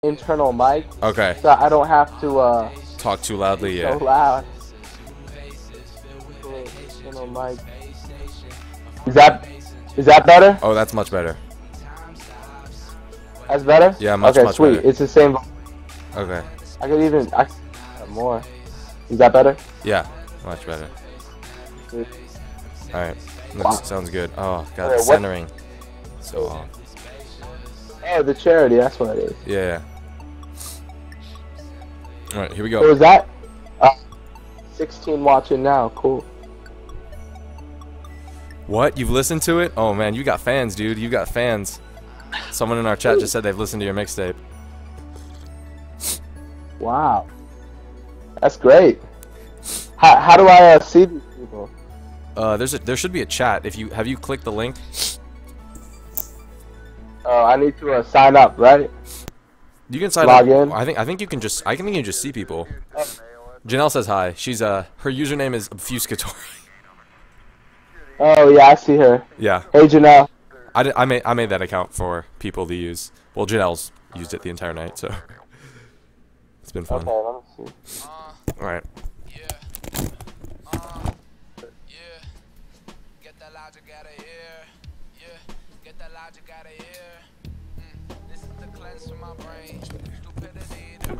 internal mic. Okay. So I don't have to Talk too loudly, yeah. so loud. Internal mic. Is that better? Oh, that's much better. That's better? Yeah, much okay, sweet. better. It's the same. Okay. I could even more. Is that better? Yeah, much better. Alright. Wow. Sounds good. Oh, God, Okay, centering. So off. Oh, the charity, that's what it is. Yeah. Alright, here we go. So is that 16 watching now? Cool. What? You've listened to it? Oh, man, you got fans, dude. You got fans. Someone in our chat just said they've listened to your mixtape. Wow. That's great. How do I see these people? There should be a chat. Have you clicked the link? Oh, I need to sign up, right? You can sign Log up. in. I think you can just see people. Janelle says hi. She's her username is obfuscatory. Oh yeah, I see her. Yeah. Hey Janelle. I made that account for people to use. Well, Janelle's used it the entire night, so it's been fun. Okay, let me see. All right.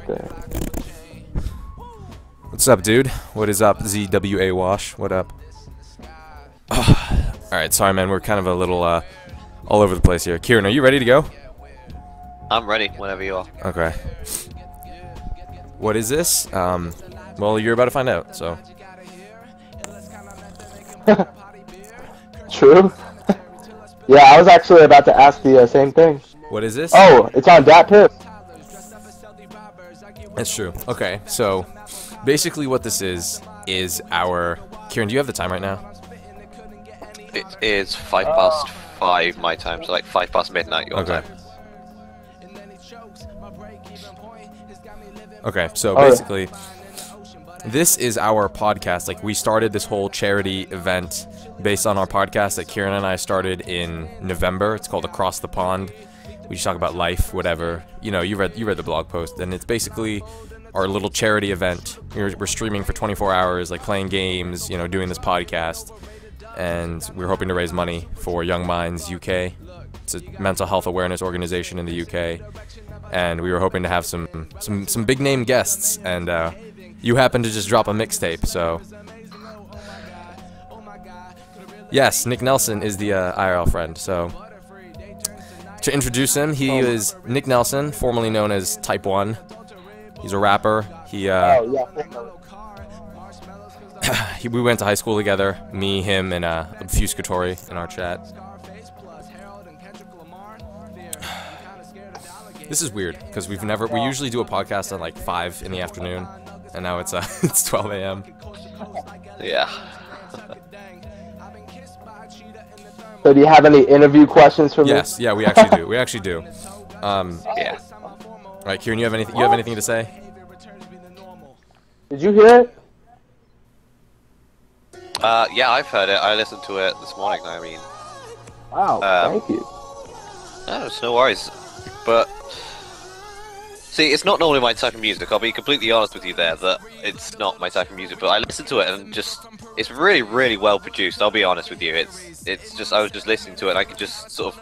Okay. What's up, dude? What is up, ZWA Wash? What up? Alright, sorry, man. We're kind of a little all over the place here. Kieran, are you ready to go? I'm ready whenever you are. Okay. What is this? Well, you're about to find out, so. True. Yeah, I was actually about to ask the same thing. What is this? Oh, it's on Dat Pip. That's true. Okay, so basically what this is our... Kieran, do you have the time right now? It is 5:05 my time, so like 5 past midnight your time. Okay, so basically, this is our podcast. Like, we started this whole charity event based on our podcast that Kieran and I started in November. It's called Across the Pond. We just talk about life, whatever. You know, you read the blog post, and it's basically our little charity event. We're streaming for 24 hours, like playing games, you know, doing this podcast, and we're hoping to raise money for Young Minds UK. It's a mental health awareness organization in the UK, and we were hoping to have some big name guests, and you happened to just drop a mixtape, so. Yes, Nick Nelson is the IRL friend, so. To introduce him, he is Nick Nelson, formerly known as Type 1. He's a rapper. We went to high school together, me, him, and Obfuscatory in our chat. This is weird, because we usually do a podcast at like 5 in the afternoon, and now it's it's 12 a.m. Yeah. So do you have any interview questions for me? Yes, yeah, we actually do. We actually do. Yeah. All right, Kieran, you have anything to say? Did you hear it? Yeah, I've heard it. I listened to it this morning. I mean. Wow. Thank you. No, it's no worries. But see, it's not normally my type of music. I'll be completely honest with you there that it's not my type of music. But I listened to it and it's really, really well produced. I'll be honest with you. It's just I was just listening to it and I could just sort of,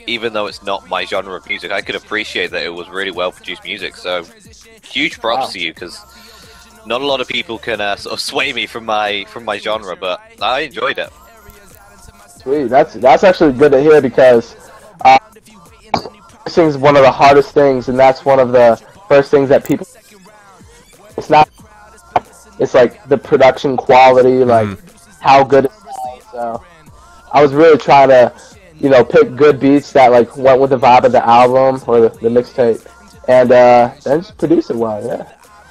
even though it's not my genre of music, I could appreciate that it was really well produced music. So huge props to you, because not a lot of people can sort of sway me from my genre, but I enjoyed it. Sweet. That's actually good to hear, because this is one of the hardest things, and that's one of the first things that people. It's not. It's like the production quality, like how good it sounds. So I was really trying to, you know, pick good beats that like went with the vibe of the album or the mixtape, and then just produce it well. Yeah.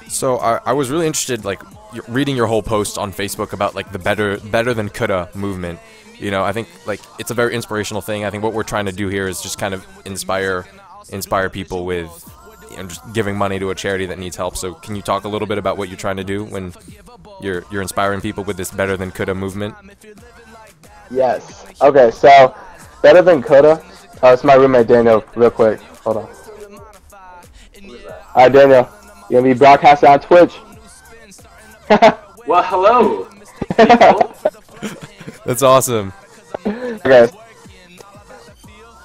So I was really interested, like, reading your whole post on Facebook about like the better than coulda movement. You know, I think like it's a very inspirational thing. I think what we're trying to do here is just kind of inspire people with, you know, just giving money to a charity that needs help. So can you talk a little bit about what you're trying to do when you're inspiring people with this better than coulda movement? Yes. Okay. So better than coulda. Oh, it's my roommate Daniel. Real quick. Hold on. Alright, Daniel. You're gonna be broadcasting on Twitch. Well, hello, people. That's awesome. Okay.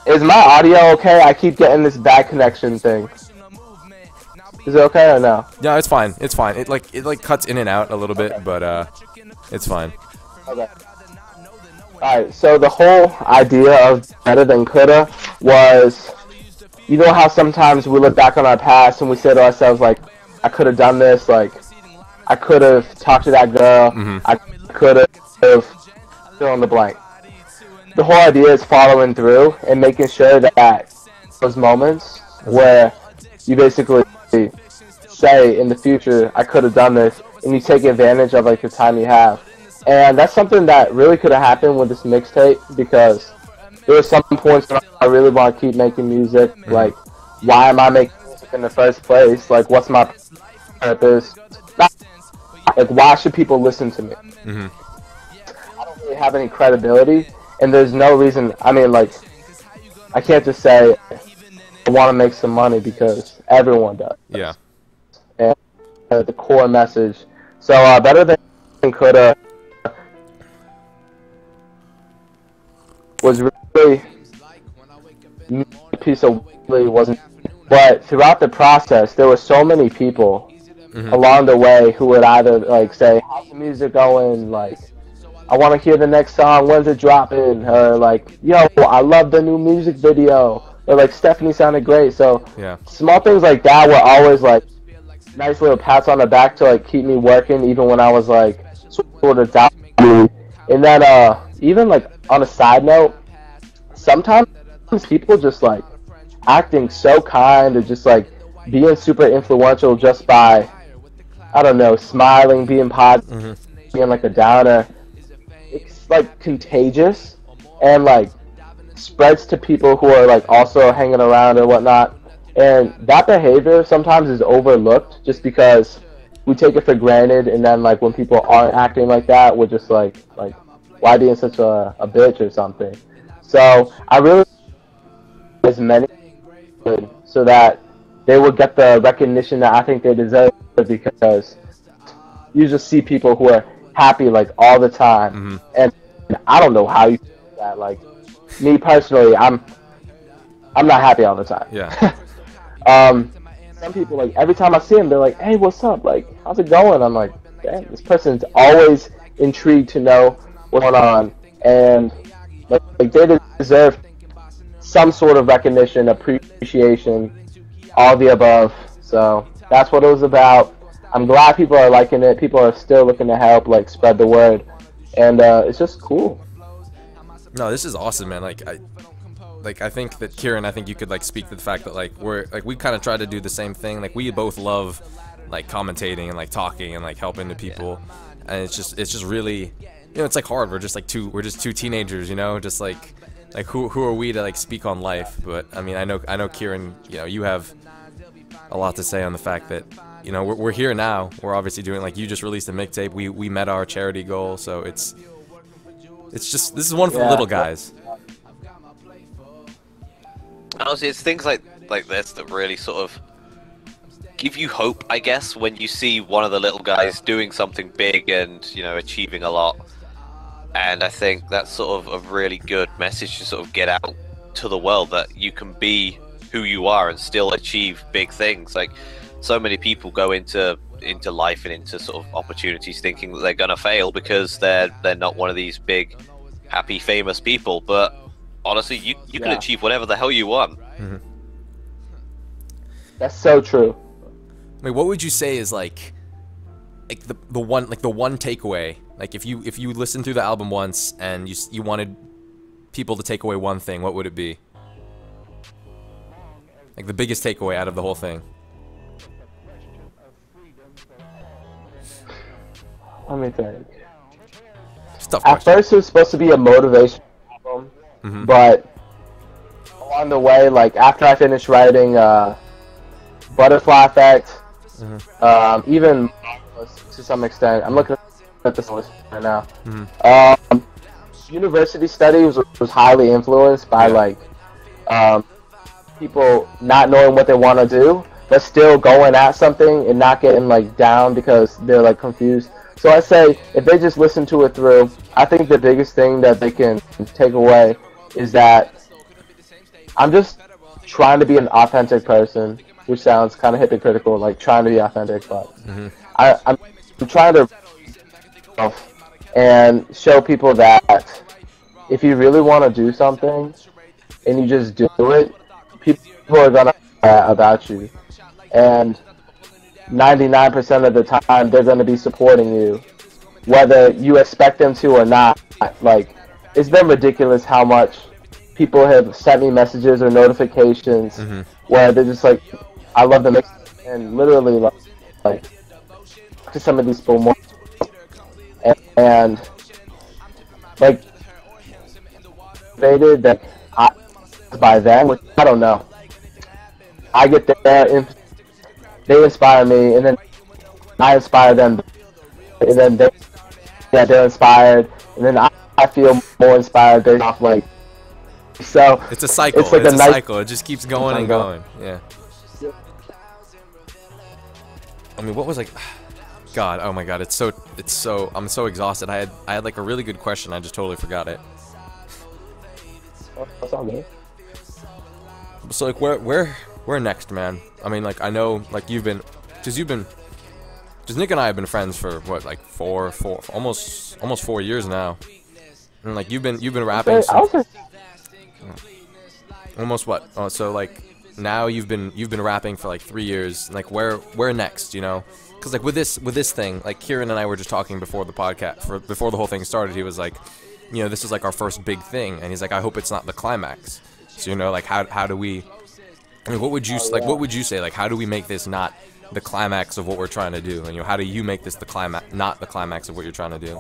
Is my audio okay? I keep getting this bad connection thing. Is it okay or no? Yeah, it's fine. It's fine. It like cuts in and out a little bit, but it's fine. Okay. Alright, so the whole idea of better than coulda was, you know how sometimes we look back on our past and we say to ourselves, like, I could have done this, like, I could have talked to that girl, I could have fill in the blank. The whole idea is following through and making sure that those moments where you basically say in the future, I could have done this, and you take advantage of like the time you have. And that's something that really could have happened with this mixtape, because there were some points where I really want to keep making music. Like, why am I making music in the first place? Like, what's my purpose? Like, why should people listen to me? I don't really have any credibility, and there's no reason. I mean, like, I can't just say I want to make some money, because everyone does. Yeah. And the core message. So, better than coulda was really a piece of really wasn't. But throughout the process, there were so many people along the way who would either like say, "How's the music going?" Like, "I want to hear the next song. When's it dropping?" Or like, "Yo, I love the new music video." Or like, "Stephanie sounded great." So Yeah. small things like that were always like nice little pats on the back to like keep me working, even when I was like sort of down. And then even like on a side note, sometimes people just like acting so kind or just like being super influential just by, I don't know, smiling, being positive, being like a downer. It's like contagious and like spreads to people who are like also hanging around or whatnot. And that behavior sometimes is overlooked just because we take it for granted, and then like when people aren't acting like that, we're just like why being such a bitch or something. So I really as many so that they will get the recognition that I think they deserve, because you just see people who are happy like all the time, and I don't know how you do that. Like me personally, I'm not happy all the time. Yeah. Some people, like, every time I see them, they're like, "Hey, what's up? Like, how's it going?" I'm like, "Damn, this person's always intrigued to know what's going on," and like they deserve some sort of recognition, appreciation, all the above. So that's what it was about. I'm glad people are liking it. People are still looking to help, like, spread the word, and it's just cool. No, this is awesome, man. I think that Kieran, I think you could like speak to the fact that like we kind of try to do the same thing. Like, we both love like commentating and like talking and like helping the people, and it's just really, you know, it's like hard. We're just two teenagers, you know, just like who are we to like speak on life? But I mean, I know Kieran, you know, you have a lot to say on the fact that, you know, we're here now. We're obviously doing, like, you just released a mixtape. We met our charity goal, so it's just, this is one for the little guys. Honestly, it's things like this that really sort of give you hope, I guess, when you see one of the little guys doing something big and, you know, achieving a lot. And I think that's sort of a really good message to sort of get out to the world, that you can be who you are and still achieve big things. Like, so many people go into life and into sort of opportunities thinking that they're gonna fail because they're not one of these big, happy, famous people. But honestly, you can achieve whatever the hell you want. That's so true. I mean, what would you say is like the one takeaway? Like, if you listened through the album once and you wanted people to take away one thing, what would it be? Like, the biggest takeaway out of the whole thing. Let me think. At first, it was supposed to be a motivation album, but along the way, like after I finished writing Butterfly Effect, even to some extent, I'm looking at this list right now. University Studies was highly influenced by like people not knowing what they want to do, but still going at something and not getting like down because they're like confused. So I say if they just listen to it through, I think the biggest thing that they can take away is that I'm just trying to be an authentic person, which sounds kind of hypocritical, like trying to be authentic, but I'm trying to and show people that if you really want to do something and you just do it, people are gonna about you, and 99% of the time they're gonna be supporting you, whether you expect them to or not. Like, it's been ridiculous how much people have sent me messages or notifications where they're just like, I love the mix, and literally like to some of these people more, and like stated that I by them, which I don't know. I get there and they inspire me, and then I inspire them, and then they're inspired, and then I feel more inspired based off like. So it's a cycle. It's like a cycle. It just keeps going and going. Yeah. I mean, what was like? God, oh my God, it's so. I'm so exhausted. I had like a really good question. I just totally forgot it. That's all good. So like, where next, man? I mean, like, I know, like, because Nick and I have been friends for what, like almost 4 years now, and like you've been rapping. Almost what? Oh, so like now you've been rapping for like 3 years. Like where next? You know, because like with this thing, like Kieran and I were just talking before the podcast, before the whole thing started. He was like, you know, this is like our first big thing, and he's like, I hope it's not the climax. So, you know, like how do we? I mean, what would you what would you say? Like, how do we make this not the climax of what we're trying to do? And, you know, how do you make this the climax, not the climax of what you're trying to do?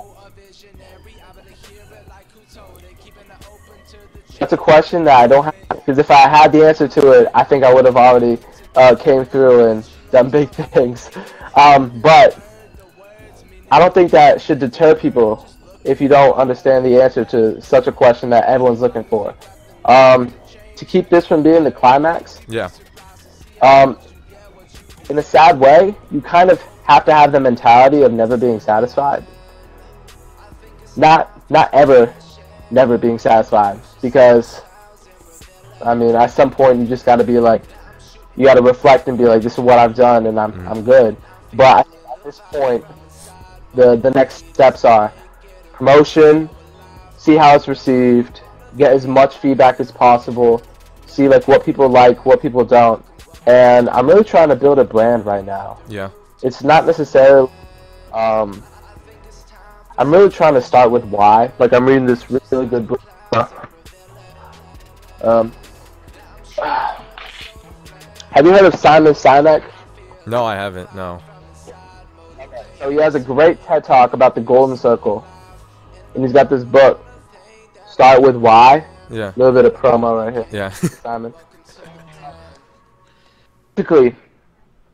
That's a question that I don't have, because if I had the answer to it, I think I would have already came through and done big things. But I don't think that should deter people if you don't understand the answer to such a question that everyone's looking for. To keep this from being the climax, yeah. In a sad way, you kind of have to have the mentality of never being satisfied. Not ever, never being satisfied, because I mean, at some point you just got to be like, you got to reflect and be like, this is what I've done, and I'm good. But at this point, the next steps are promotion, see how it's received, get as much feedback as possible, see like what people like, what people don't, and I'm really trying to build a brand right now. Yeah. It's not necessarily. I'm really trying to start with why. Like, I'm reading this really good book. Have you heard of Simon Sinek? No, I haven't. No. So he has a great TED Talk about the Golden Circle, and he's got this book, Start with Why. Yeah. A little bit of promo right here. Yeah. Simon. Basically,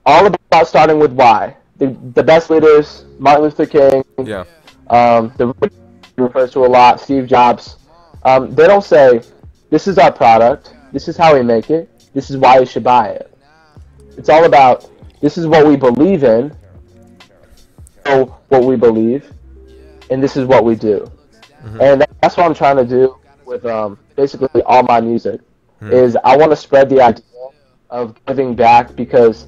all about starting with why. The best leaders, Martin Luther King. Yeah. The refers to a lot, Steve Jobs. They don't say, this is our product, this is how we make it, this is why you should buy it. It's all about, this is what we believe in, what we believe, and this is what we do. And that's what I'm trying to do with basically all my music, is I want to spread the idea of giving back, because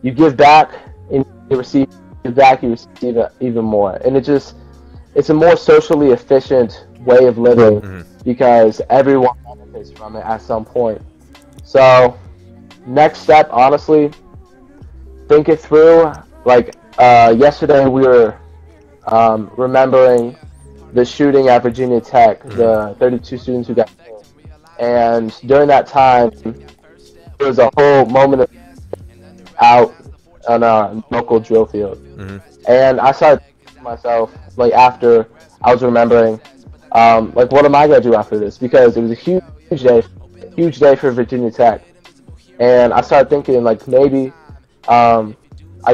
you give back and you receive back, you receive even more. And it's a more socially efficient way of living, because everyone benefits from it at some point. So next step, honestly, think it through. Like yesterday we were remembering the shooting at Virginia Tech, the 32 students who got killed. And during that time, there was a whole moment of out on a local drill field. And I started thinking to myself, like, after I was remembering, like, what am I going to do after this? Because it was a huge day for Virginia Tech. And I started thinking, like, maybe I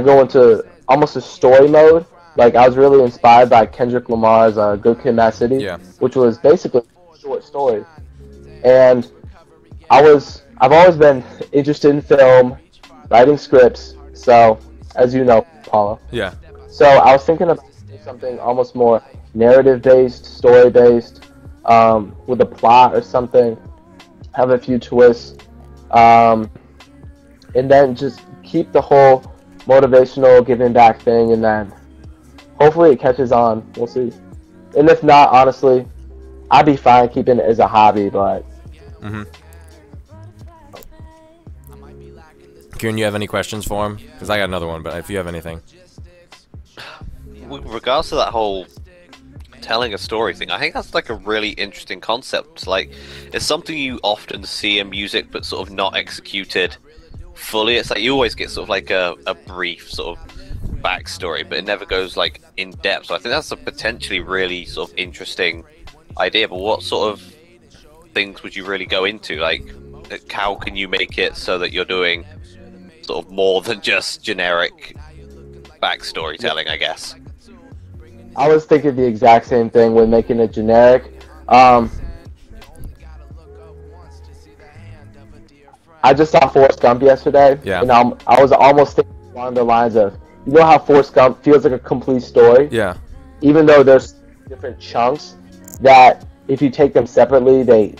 go into almost a story mode. Like, I was really inspired by Kendrick Lamar's Good Kid, Mad City, which was basically a short story. And I've always been interested in film, writing scripts. So, as you know, Paula. Yeah. So I was thinking about something almost more narrative-based, story-based, with a plot or something. Have a few twists, and then just keep the whole motivational giving back thing, and then hopefully it catches on. We'll see. And if not, honestly, I'd be fine keeping it as a hobby, but. Kieran, you have any questions for him? Because I got another one, but if you have anything. With regards to that whole telling a story thing, I think that's like a really interesting concept. Like, it's something you often see in music, but sort of not executed fully. It's like you always get sort of like a brief sort of backstory, but it never goes like in depth. So I think that's a potentially really sort of interesting idea. But what sort of things would you really go into? Like, how can you make it so that you're doing sort of more than just generic backstory telling, I guess? I was thinking the exact same thing with making it generic. I just saw Forrest Gump yesterday, and I was almost thinking along the lines of, you know how Forrest Gump feels like a complete story? Yeah. Even though there's different chunks, that if you take them separately, they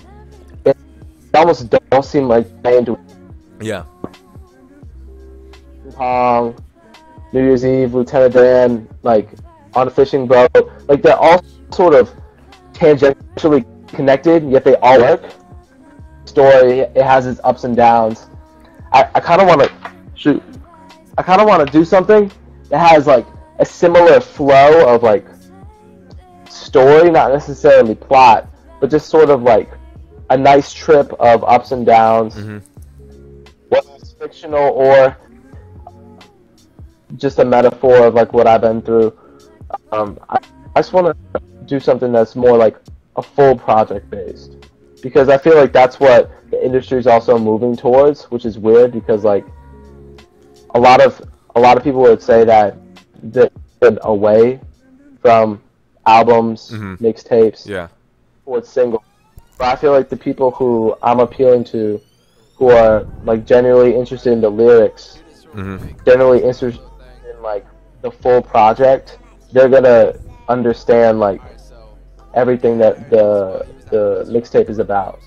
almost don't seem like they into Yeah. Pong, New Year's Eve, Lieutenant Dan, like on a fishing boat, like they're all sort of tangentially connected, yet they all work. Story, it has its ups and downs. I kind of want to do something that has like a similar flow of like story, not necessarily plot, but just sort of like a nice trip of ups and downs, whether it's fictional or just a metaphor of like what I've been through. I just want to do something that's more like a full project based, because I feel like that's what the industry is also moving towards, which is weird because like a lot of people would say that they're away from albums, mixtapes, towards singles. But I feel like the people who I'm appealing to, who are like genuinely interested in the lyrics, generally interested in like the full project, they're gonna understand like everything that the mixtape is about.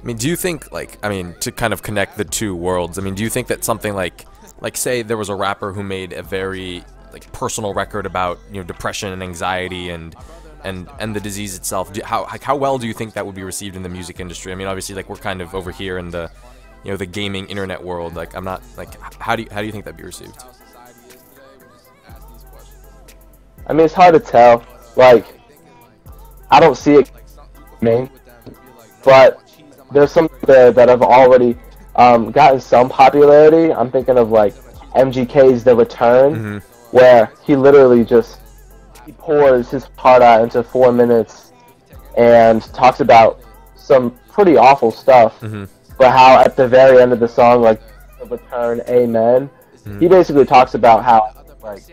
I mean, do you think, like, I mean, to kind of connect the two worlds, I mean, do you think that something like say there was a rapper who made a very like personal record about, you know, depression and anxiety and the disease itself, how well do you think that would be received in the music industry? I mean, obviously, like, we're kind of over here in the, you know, the gaming internet world. Like, I'm not like, how do you think that'd be received? I mean, it's hard to tell. Like, I don't see it coming, but there's some that have already gotten some popularity. I'm thinking of like MGK's The Return, where he literally just pours his heart out into 4 minutes and talks about some pretty awful stuff, but how at the very end of the song, like The Return, Amen, he basically talks about how like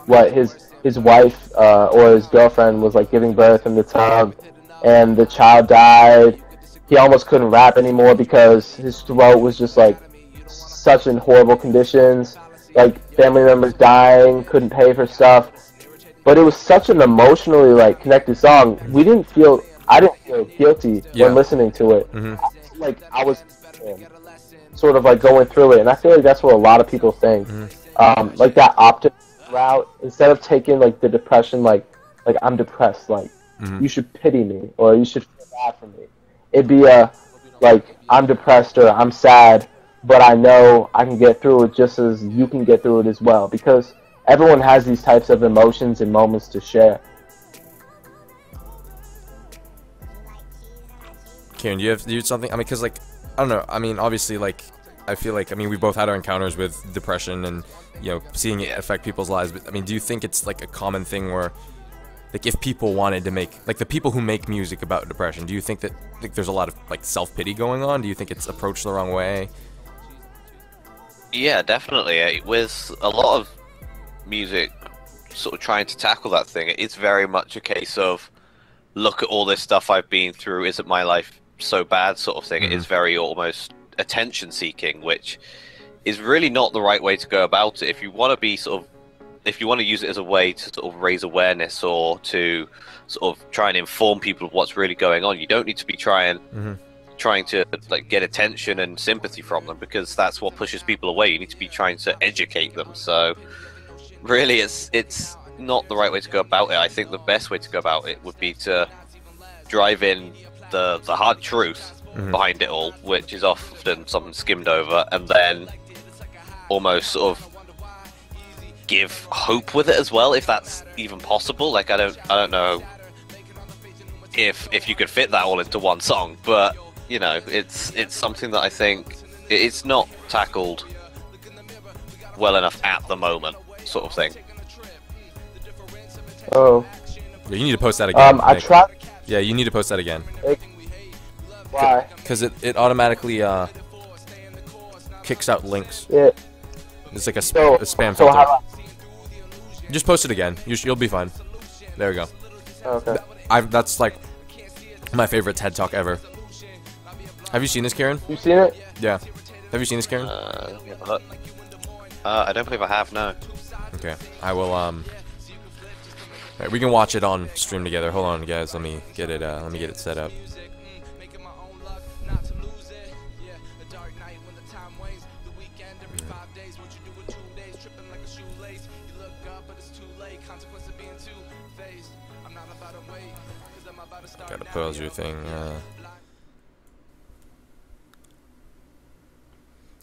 what his wife or his girlfriend was like giving birth in the tub, and the child died. He almost couldn't rap anymore because his throat was just like such in horrible conditions. Like family members dying, couldn't pay for stuff. But it was such an emotionally like connected song. I didn't feel guilty when listening to it. Like I was sort of like going through it, and I feel like that's what a lot of people think. Like that optimism route, instead of taking like the depression, like I'm depressed, like you should pity me or you should feel bad for me. It'd be like I'm depressed or I'm sad, but I know I can get through it just as you can get through it as well, because everyone has these types of emotions and moments to share. Kieran, do you have something? I mean, because like, I don't know. I mean, obviously, like, I feel like, I mean, we both had our encounters with depression and, you know, seeing it affect people's lives. But I mean, do you think it's like a common thing where, like, if people wanted to make, like, the people who make music about depression, do you think that like there's a lot of like self-pity going on? Do you think it's approached the wrong way? Yeah, definitely. With a lot of music sort of trying to tackle that thing, it's very much a case of, look at all this stuff I've been through, isn't my life so bad sort of thing. It is very almost attention seeking, which is really not the right way to go about it. If you want to be if you want to use it as a way to sort of raise awareness or to sort of try and inform people of what's really going on, you don't need to be trying to like get attention and sympathy from them, because that's what pushes people away. You need to be trying to educate them. So really, it's not the right way to go about it. I think the best way to go about it would be to drive in the hard truth behind it all, which is often something skimmed over, and then almost sort of give hope with it as well, if that's even possible. Like I don't know if you could fit that all into one song, but you know, it's something that I think it's not tackled well enough at the moment, sort of thing. Oh. Yeah, you need to post that again. I tried. Yeah, you need to post that again. Why? Because it automatically kicks out links. Yeah. It's like a spam so filter. Just post it again. You'll be fine. There we go. Okay. That's like my favorite TED Talk ever. Have you seen this, Kieran? You seen it? Yeah. Have you seen this, Kieran? I don't believe I have, no. Okay. I will, Right, we can watch it on stream together. Hold on, guys. Let me get it set up. Gotta pause your thing.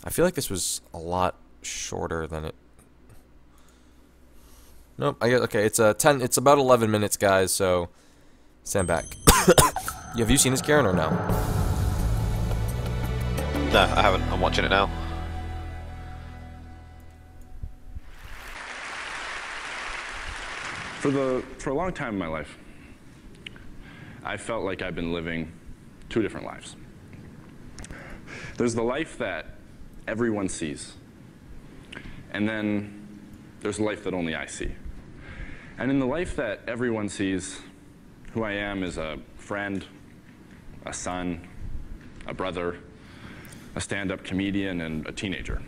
I feel like this was a lot shorter than it. Nope. I guess okay. It's It's about 11 minutes, guys. So stand back. Have you seen this, Karen, or no? No, I haven't. I'm watching it now. For a long time in my life, I felt like I've been living two different lives. There's the life that everyone sees, and then there's a life that only I see. And in the life that everyone sees, who I am is a friend, a son, a brother, a stand-up comedian, and a teenager.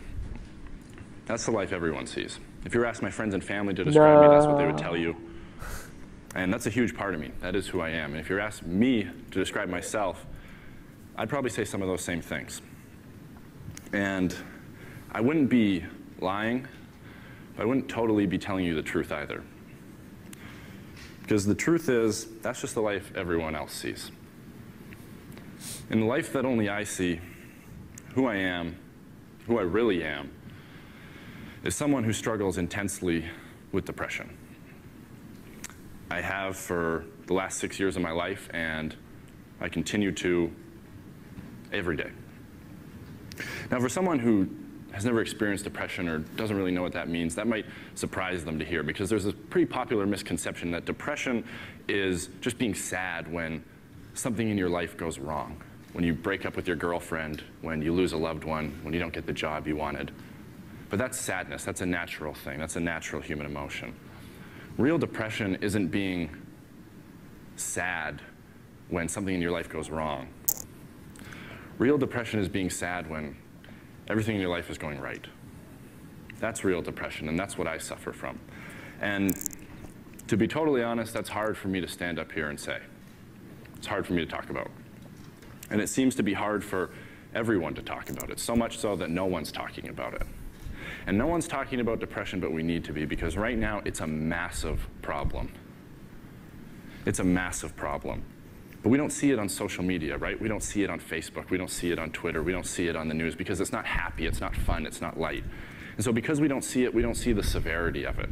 That's the life everyone sees. If you were asked my friends and family to describe me, that's what they would tell you. And that's a huge part of me. That is who I am. And if you're asked me to describe myself, I'd probably say some of those same things. And I wouldn't be lying, but I wouldn't totally be telling you the truth either. Because the truth is, that's just the life everyone else sees. In the life that only I see, who I am, who I really am, is someone who struggles intensely with depression. I have for the last 6 years of my life, and I continue to every day. Now, for someone who has never experienced depression or doesn't really know what that means, that might surprise them to hear, because there's a pretty popular misconception that depression is just being sad when something in your life goes wrong. When you break up with your girlfriend, when you lose a loved one, when you don't get the job you wanted. But that's sadness. That's a natural thing. That's a natural human emotion. Real depression isn't being sad when something in your life goes wrong. Real depression is being sad when everything in your life is going right. That's real depression, and that's what I suffer from. And to be totally honest, that's hard for me to stand up here and say. It's hard for me to talk about. And it seems to be hard for everyone to talk about it, so much so that no one's talking about it. And no one's talking about depression, but we need to be, because right now it's a massive problem. It's a massive problem. But we don't see it on social media, right? We don't see it on Facebook. We don't see it on Twitter. We don't see it on the news, because it's not happy, it's not fun, it's not light. And so because we don't see it, we don't see the severity of it.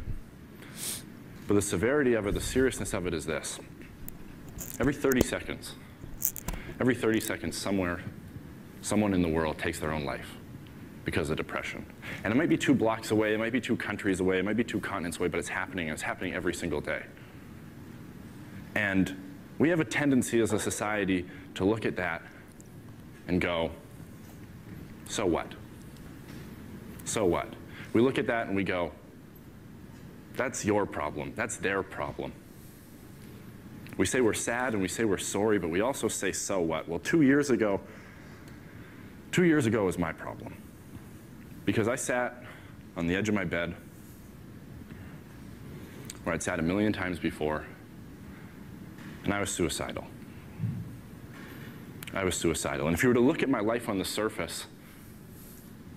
But the severity of it, the seriousness of it is this. Every 30 seconds, somewhere, someone in the world takes their own life because of depression. And it might be 2 blocks away, it might be 2 countries away, it might be 2 continents away, but it's happening, and it's happening every single day. And we have a tendency as a society to look at that and go, so what? So what? We look at that and we go, that's your problem, that's their problem. We say we're sad and we say we're sorry, but we also say, so what? Well, 2 years ago was my problem. Because I sat on the edge of my bed, where I'd sat a million times before, and I was suicidal. I was suicidal. And if you were to look at my life on the surface,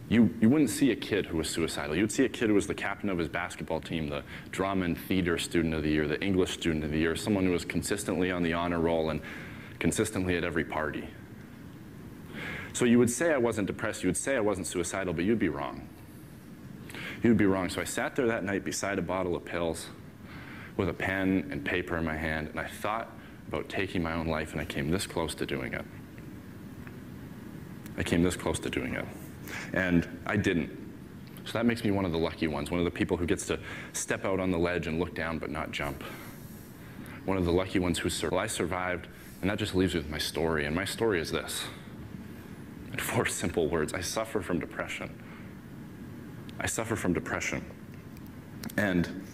you wouldn't see a kid who was suicidal. You'd see a kid who was the captain of his basketball team, the drama and theater student of the year, the English student of the year, someone who was consistently on the honor roll and consistently at every party. So you would say I wasn't depressed, you would say I wasn't suicidal, but you'd be wrong. You'd be wrong. So I sat there that night beside a bottle of pills with a pen and paper in my hand, and I thought about taking my own life, and I came this close to doing it. I came this close to doing it. And I didn't. So that makes me one of the lucky ones, one of the people who gets to step out on the ledge and look down but not jump. One of the lucky ones who survived. Well, I survived, and that just leaves me with my story. And my story is this. In 4 simple words, I suffer from depression. I suffer from depression. And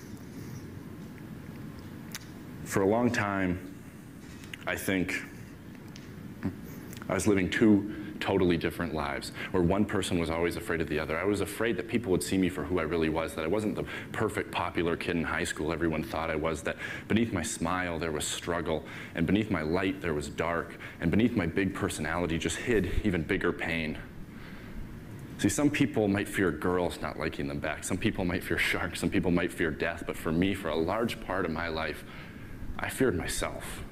for a long time, I think I was living 2 totally different lives, where one person was always afraid of the other. I was afraid that people would see me for who I really was, that I wasn't the perfect popular kid in high school everyone thought I was, that beneath my smile there was struggle, and beneath my light there was dark, and beneath my big personality just hid even bigger pain. See, some people might fear girls not liking them back, some people might fear sharks, some people might fear death, but for me, for a large part of my life, I feared myself.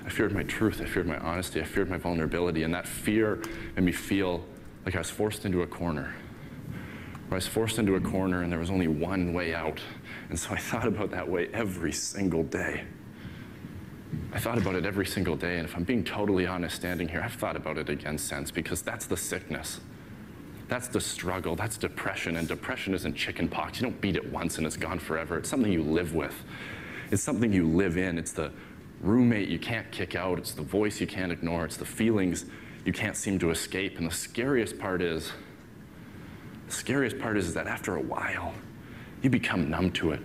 I feared my truth, I feared my honesty, I feared my vulnerability, and that fear made me feel like I was forced into a corner. Where I was forced into a corner and there was only one way out. And so I thought about that way every single day. I thought about it every single day, and if I'm being totally honest standing here, I've thought about it again since, because that's the sickness. That's the struggle, that's depression, and depression isn't chicken pox. You don't beat it once and it's gone forever. It's something you live with. It's something you live in. It's the roommate you can't kick out. It's the voice you can't ignore. It's the feelings you can't seem to escape. And the scariest part is that after a while, you become numb to it.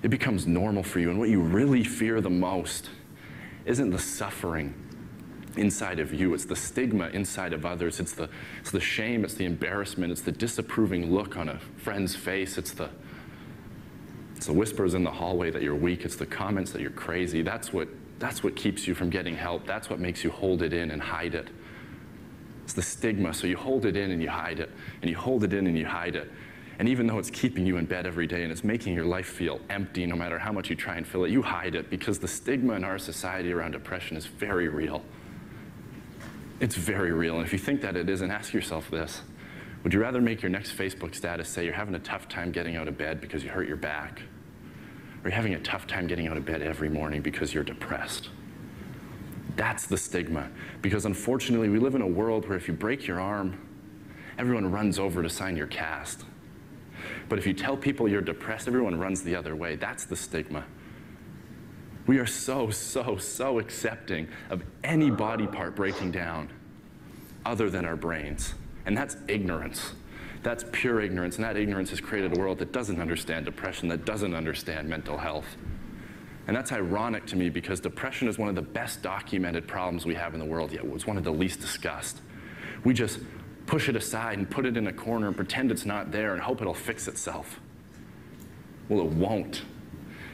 It becomes normal for you. And what you really fear the most isn't the suffering inside of you. It's the stigma inside of others. It's the shame. It's the embarrassment. It's the disapproving look on a friend's face. It's the whispers in the hallway that you're weak. It's the comments that you're crazy. That's what keeps you from getting help. That's what makes you hold it in and hide it. It's the stigma. So you hold it in and you hide it, and you hold it in and you hide it. And even though it's keeping you in bed every day and it's making your life feel empty no matter how much you try and fill it, you hide it, because the stigma in our society around depression is very real. It's very real. And if you think that it isn't, ask yourself this. Would you rather make your next Facebook status say you're having a tough time getting out of bed because you hurt your back? Or you're having a tough time getting out of bed every morning because you're depressed? That's the stigma. Because unfortunately, we live in a world where if you break your arm, everyone runs over to sign your cast. But if you tell people you're depressed, everyone runs the other way. That's the stigma. We are so accepting of any body part breaking down other than our brains. And that's ignorance. That's pure ignorance, and that ignorance has created a world that doesn't understand depression, that doesn't understand mental health. And that's ironic to me, because depression is one of the best documented problems we have in the world, yet it's one of the least discussed. We just push it aside and put it in a corner and pretend it's not there and hope it'll fix itself. Well, it won't.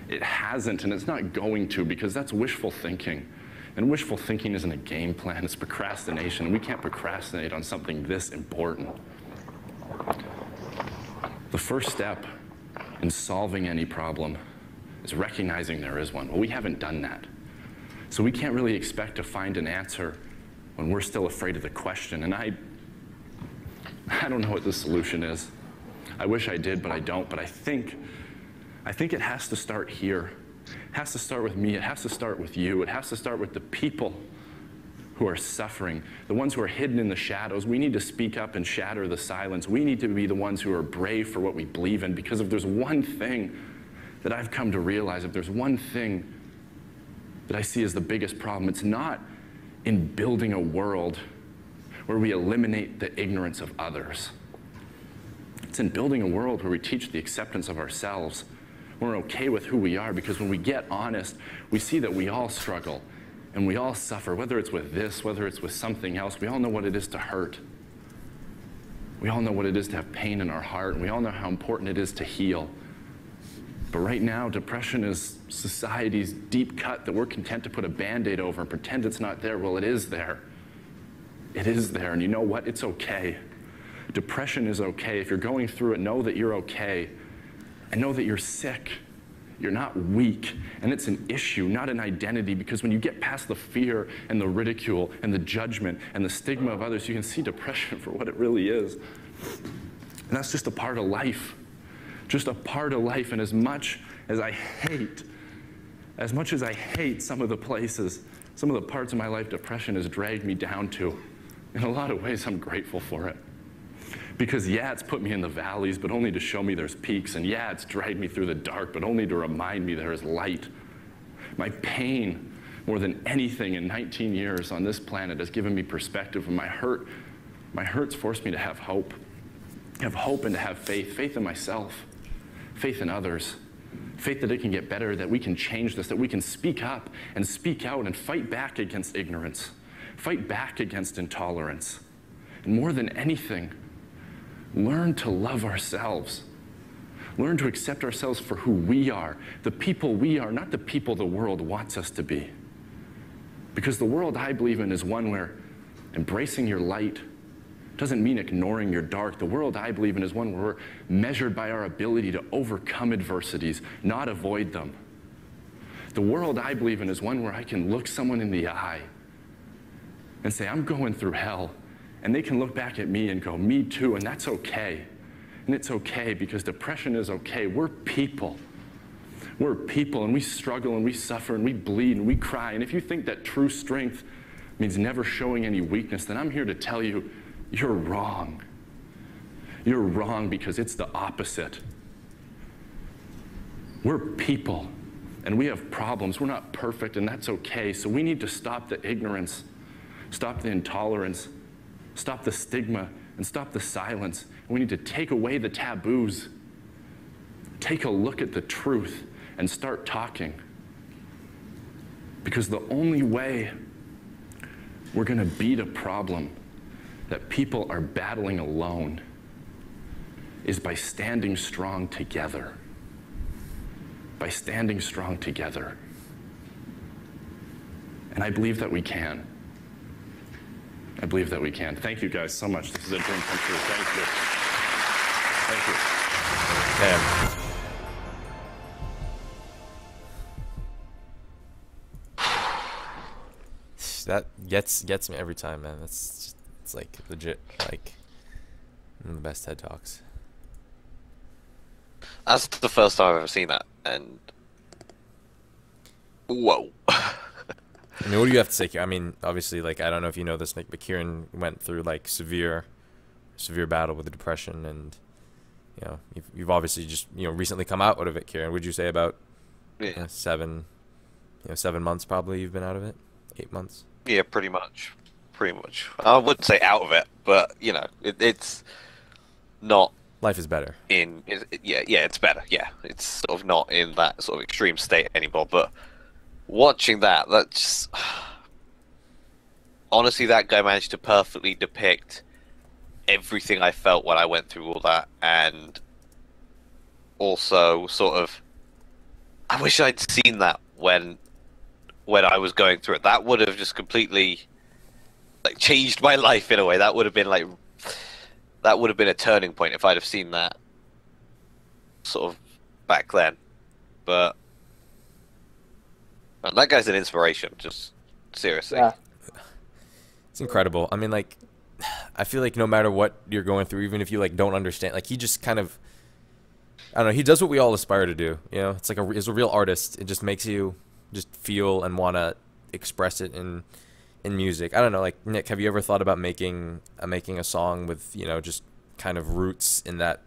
It hasn't, and it's not going to, because that's wishful thinking. And wishful thinking isn't a game plan, it's procrastination, and we can't procrastinate on something this important. The first step in solving any problem is recognizing there is one. Well, we haven't done that. So we can't really expect to find an answer when we're still afraid of the question. And I don't know what the solution is. I wish I did, but I don't. But I think it has to start here. It has to start with me. It has to start with you. It has to start with the people who are suffering, the ones who are hidden in the shadows. We need to speak up and shatter the silence. We need to be the ones who are brave for what we believe in, because if there's one thing that I've come to realize, if there's one thing that I see as the biggest problem, it's not in building a world where we eliminate the ignorance of others. It's in building a world where we teach the acceptance of ourselves. We're okay with who we are, because when we get honest, we see that we all struggle and we all suffer, whether it's with this, whether it's with something else. We all know what it is to hurt. We all know what it is to have pain in our heart, and we all know how important it is to heal. But right now, depression is society's deep cut that we're content to put a Band-Aid over and pretend it's not there. Well, it is there. It is there, and you know what? It's okay. Depression is okay. If you're going through it, know that you're okay. And know that you're sick. You're not weak. And it's an issue, not an identity, because when you get past the fear and the ridicule and the judgment and the stigma of others, you can see depression for what it really is. And that's just a part of life. Just a part of life. And as much as I hate some of the places, some of the parts of my life depression has dragged me down to, in a lot of ways I'm grateful for it. Because yeah, it's put me in the valleys, but only to show me there's peaks. And yeah, it's dragged me through the dark, but only to remind me there is light. My pain, more than anything in 19 years on this planet, has given me perspective. And my hurt's forced me to have hope. Have hope and to have faith. Faith in myself. Faith in others. Faith that it can get better, that we can change this, that we can speak up and speak out and fight back against ignorance. Fight back against intolerance. And more than anything, learn to love ourselves. Learn to accept ourselves for who we are, the people we are, not the people the world wants us to be. Because the world I believe in is one where embracing your light doesn't mean ignoring your dark. The world I believe in is one where we're measured by our ability to overcome adversities, not avoid them. The world I believe in is one where I can look someone in the eye and say, I'm going through hell. And they can look back at me and go, me too, and that's okay. And it's okay because depression is okay. We're people. We're people, and we struggle, and we suffer, and we bleed, and we cry. And if you think that true strength means never showing any weakness, then I'm here to tell you, you're wrong. You're wrong because it's the opposite. We're people, and we have problems. We're not perfect, and that's okay. So we need to stop the ignorance, stop the intolerance, stop the stigma, and stop the silence. And we need to take away the taboos. Take a look at the truth and start talking. Because the only way we're going to beat a problem that people are battling alone is by standing strong together. By standing strong together. And I believe that we can. I believe that we can. Thank you guys so much. This is a dream come true. Thank you. Thank you. That gets me every time, man. It's like legit, like one of the best TED Talks. That's the first time I've ever seen that, and whoa. I mean, what do you have to say, Kieran? I mean, obviously, like, I don't know if you know this, Nick, but Kieran went through like severe battle with the depression, and you know, you've obviously just recently come out of it, Kieran. Would you say about 7 months probably you've been out of it? 8 months? Yeah, pretty much. I wouldn't say out of it, but it's not. Life is better. It's better. Yeah, it's sort of not in that sort of extreme state anymore. But watching that just honestly, that guy managed to perfectly depict everything I felt when I went through all that, and also sort of, I wish I'd seen that when I was going through it. That would have just completely like changed my life in a way. That would have been a turning point if I'd have seen that sort of back then. But man, that guy's an inspiration, just seriously. Yeah. It's incredible. I mean, like, I feel like no matter what you're going through, even if you like don't understand, like, he just kind of, I don't know, he does what we all aspire to do. It's like he's a real artist. It just makes you just feel and want to express it in music. I don't know, like, Nick, have you ever thought about making a song with just kind of roots in that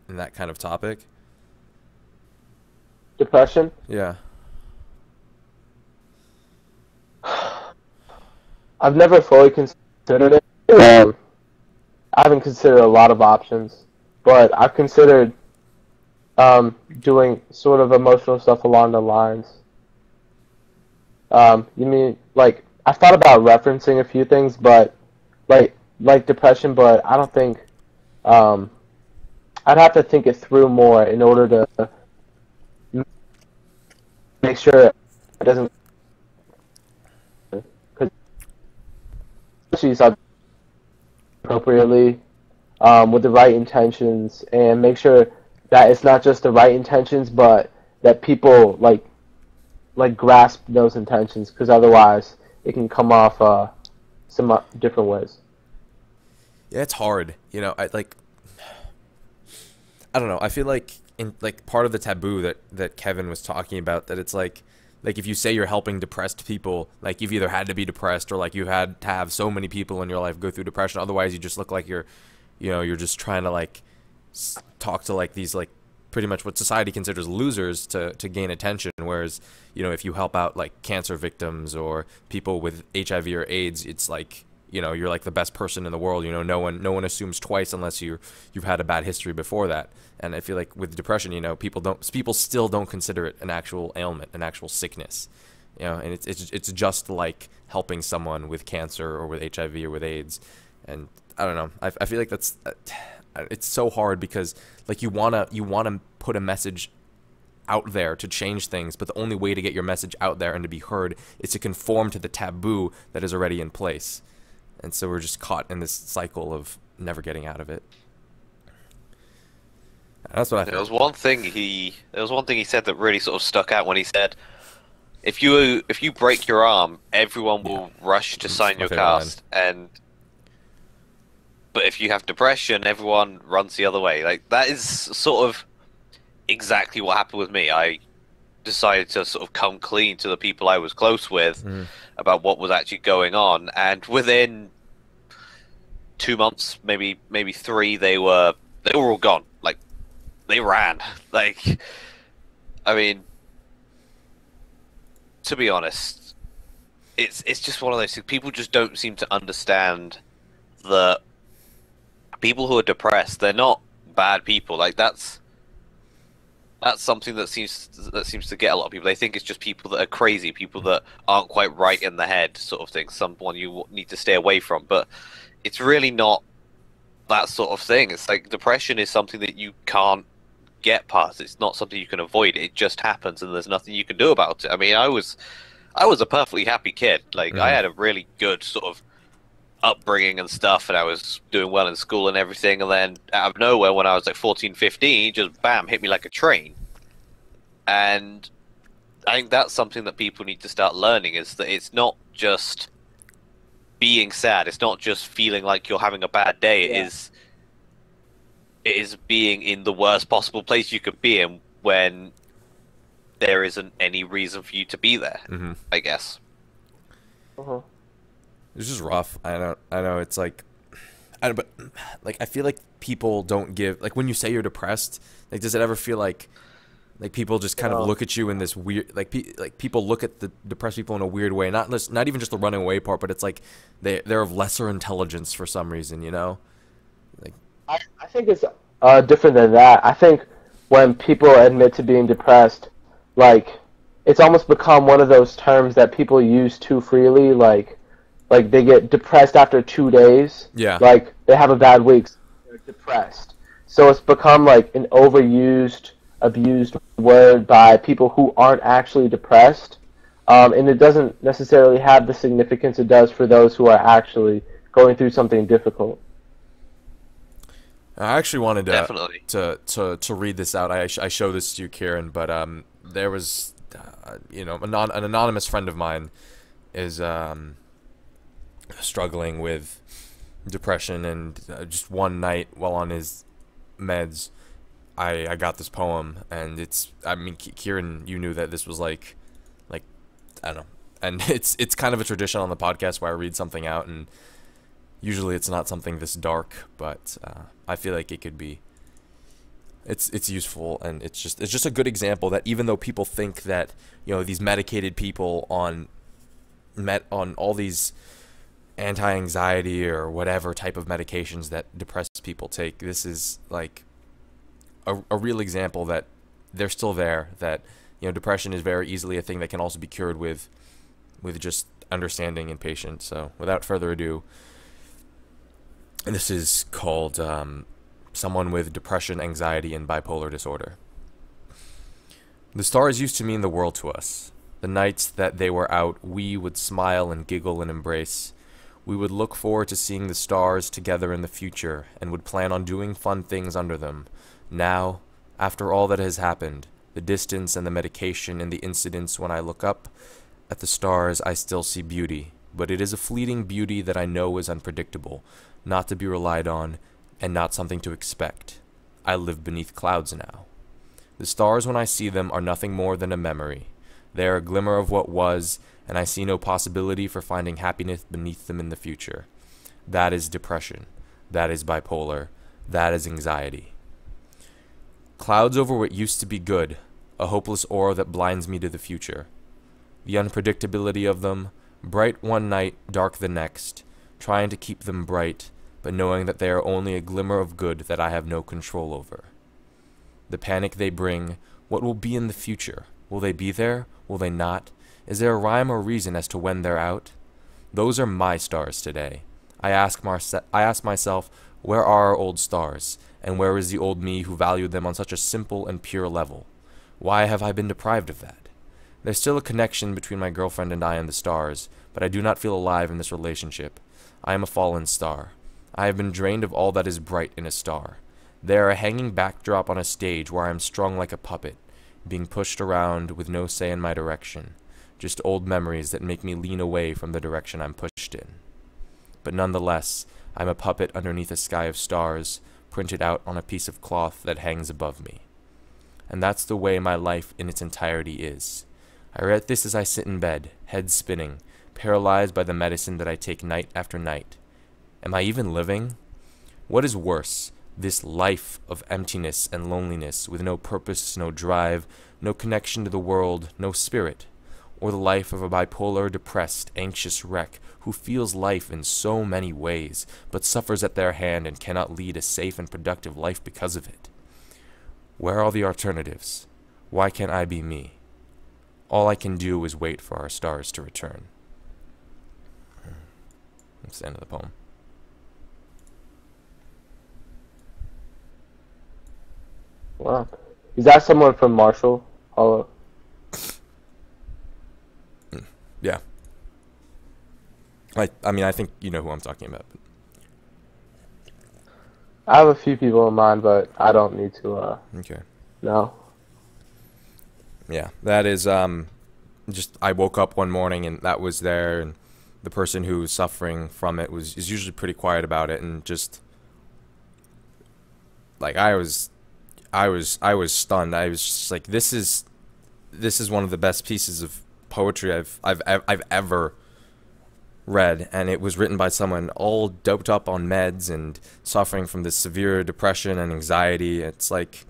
kind of topic? Depression? Yeah. I've never fully considered it. I haven't considered a lot of options, but I've considered doing sort of emotional stuff along the lines. You mean, like, I thought about referencing a few things, but like depression, but I don't think I'd have to think it through more in order to make sure it doesn't, because she's appropriately with the right intentions, and make sure that it's not just the right intentions, but that people like grasp those intentions, because otherwise it can come off some different ways. Yeah, it's hard. You know, I don't know. I feel like in like part of the taboo that Kevin was talking about, that it's like if you say you're helping depressed people, like you've either had to be depressed or like you've had to have so many people in your life go through depression. Otherwise, you just look like you're just trying to like talk to like these like pretty much what society considers losers to gain attention. Whereas, you know, if you help out like cancer victims or people with HIV or AIDS, it's like, you know, you're like the best person in the world. You know, no one assumes twice unless you've had a bad history before that. And I feel like with depression, you know, people still don't consider it an actual ailment, an actual sickness. You know, and it's just like helping someone with cancer or with HIV or with AIDS. And I don't know. I feel like it's so hard because like you wanna put a message out there to change things, but the only way to get your message out there and to be heard is to conform to the taboo that is already in place. And so we're just caught in this cycle of never getting out of it. That's what I think. There was one thing he said that really sort of stuck out when he said, if you break your arm, everyone will rush to sign your cast, but if you have depression, everyone runs the other way. Like, that is sort of exactly what happened with me. I decided to sort of come clean to the people I was close with about what was actually going on, and within 2 months, maybe 3, they were all gone. Like, they ran. Like, I mean, to be honest, it's just one of those things. People just don't seem to understand that people who are depressed, they're not bad people. Like, that's something that seems to get a lot of people. They think it's just people that are crazy, people that aren't quite right in the head, sort of thing. Someone you need to stay away from. But it's really not that sort of thing. It's like depression is something that you can't get past. It's not something you can avoid. It just happens, and there's nothing you can do about it. I mean, I was a perfectly happy kid. Like, I had a really good sort of upbringing and stuff, and I was doing well in school and everything, and then out of nowhere when I was like 14, 15, he just bam, hit me like a train. And I think that's something that people need to start learning, is that it's not just being sad, it's not just feeling like you're having a bad day, it is being in the worst possible place you could be in when there isn't any reason for you to be there, I guess. It's just rough. I know. It's like, but like I feel like people don't give, like, when you say you're depressed, like, does it ever feel like people just kind of look at you in this weird, like people look at the depressed people in a weird way, not even just the running away part, but it's like they're of lesser intelligence for some reason, you know? Like, I think it's different than that. I think when people admit to being depressed, like, it's almost become one of those terms that people use too freely, like they get depressed after 2 days. Yeah. Like, they have a bad week, so they're depressed. So it's become like an overused, abused word by people who aren't actually depressed. And it doesn't necessarily have the significance it does for those who are actually going through something difficult. I actually wanted Definitely. to read this out. I show this to you, Kieran, but there was, you know, an anonymous friend of mine is struggling with depression, and just one night while on his meds, I got this poem, and it's, I mean, Kieran, you knew that this was like I don't know, and it's kind of a tradition on the podcast where I read something out, and usually it's not something this dark, but I feel like it could be. It's useful, and it's just a good example that even though people think that, you know, these medicated people on all these anti-anxiety or whatever type of medications that depressed people take, this is like a real example that they're still there, that, you know, depression is very easily a thing that can also be cured with just understanding and patience. So without further ado, this is called someone with depression, anxiety, and bipolar disorder. The stars used to mean the world to us. The nights that they were out, we would smile and giggle and embrace. We would look forward to seeing the stars together in the future and would plan on doing fun things under them. Now, after all that has happened, the distance and the medication and the incidents, when I look up at the stars, I still see beauty. But it is a fleeting beauty that I know is unpredictable, not to be relied on, and not something to expect. I live beneath clouds now. The stars, when I see them, are nothing more than a memory. They are a glimmer of what was, and I see no possibility for finding happiness beneath them in the future. That is depression. That is bipolar. That is anxiety. Clouds over what used to be good, a hopeless aura that blinds me to the future. The unpredictability of them, bright one night, dark the next, trying to keep them bright, but knowing that they are only a glimmer of good that I have no control over. The panic they bring, what will be in the future? Will they be there? Will they not? Is there a rhyme or reason as to when they're out? Those are my stars today. I ask myself, where are our old stars? And where is the old me who valued them on such a simple and pure level? Why have I been deprived of that? There's still a connection between my girlfriend and I and the stars, but I do not feel alive in this relationship. I am a fallen star. I have been drained of all that is bright in a star. They are a hanging backdrop on a stage where I am strung like a puppet, being pushed around with no say in my direction. Just old memories that make me lean away from the direction I'm pushed in. But nonetheless, I'm a puppet underneath a sky of stars, printed out on a piece of cloth that hangs above me. And that's the way my life in its entirety is. I write this as I sit in bed, head spinning, paralyzed by the medicine that I take night after night. Am I even living? What is worse, this life of emptiness and loneliness with no purpose, no drive, no connection to the world, no spirit, or the life of a bipolar, depressed, anxious wreck who feels life in so many ways, but suffers at their hand and cannot lead a safe and productive life because of it? Where are the alternatives? Why can't I be me? All I can do is wait for our stars to return. That's the end of the poem. Wow. Is that someone from Marshall Hollow? Yeah. I mean, I think you know who I'm talking about. But I have a few people in mind, but I don't need to, okay. know. Yeah, that is, just, I woke up one morning and that was there, and the person who was suffering from it is usually pretty quiet about it, and just, like, I was stunned. I was just like, this is one of the best pieces of poetry I've ever read, and it was written by someone all doped up on meds and suffering from this severe depression and anxiety. It's like,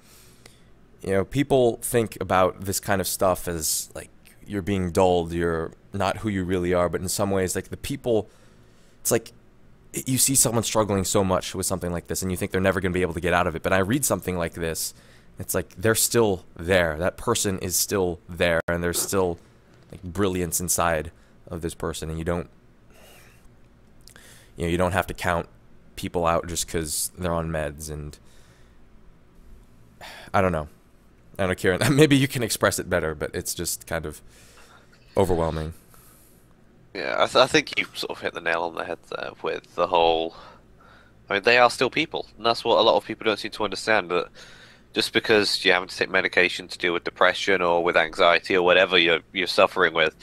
you know, people think about this kind of stuff as like you're being dulled, you're not who you really are, but in some ways, like the people, it's like you see someone struggling so much with something like this and you think they're never going to be able to get out of it, but I read something like this, it's like they're still there. That person is still there, and there's still like brilliance inside of this person, and you don't have to count people out just because they're on meds. And I don't know, Kieran, maybe you can express it better, but it's just kind of overwhelming. Yeah, I think you sort of hit the nail on the head there with the whole. I mean, they are still people, and that's what a lot of people don't seem to understand. That just because you're having to take medication to deal with depression or with anxiety or whatever you're suffering with,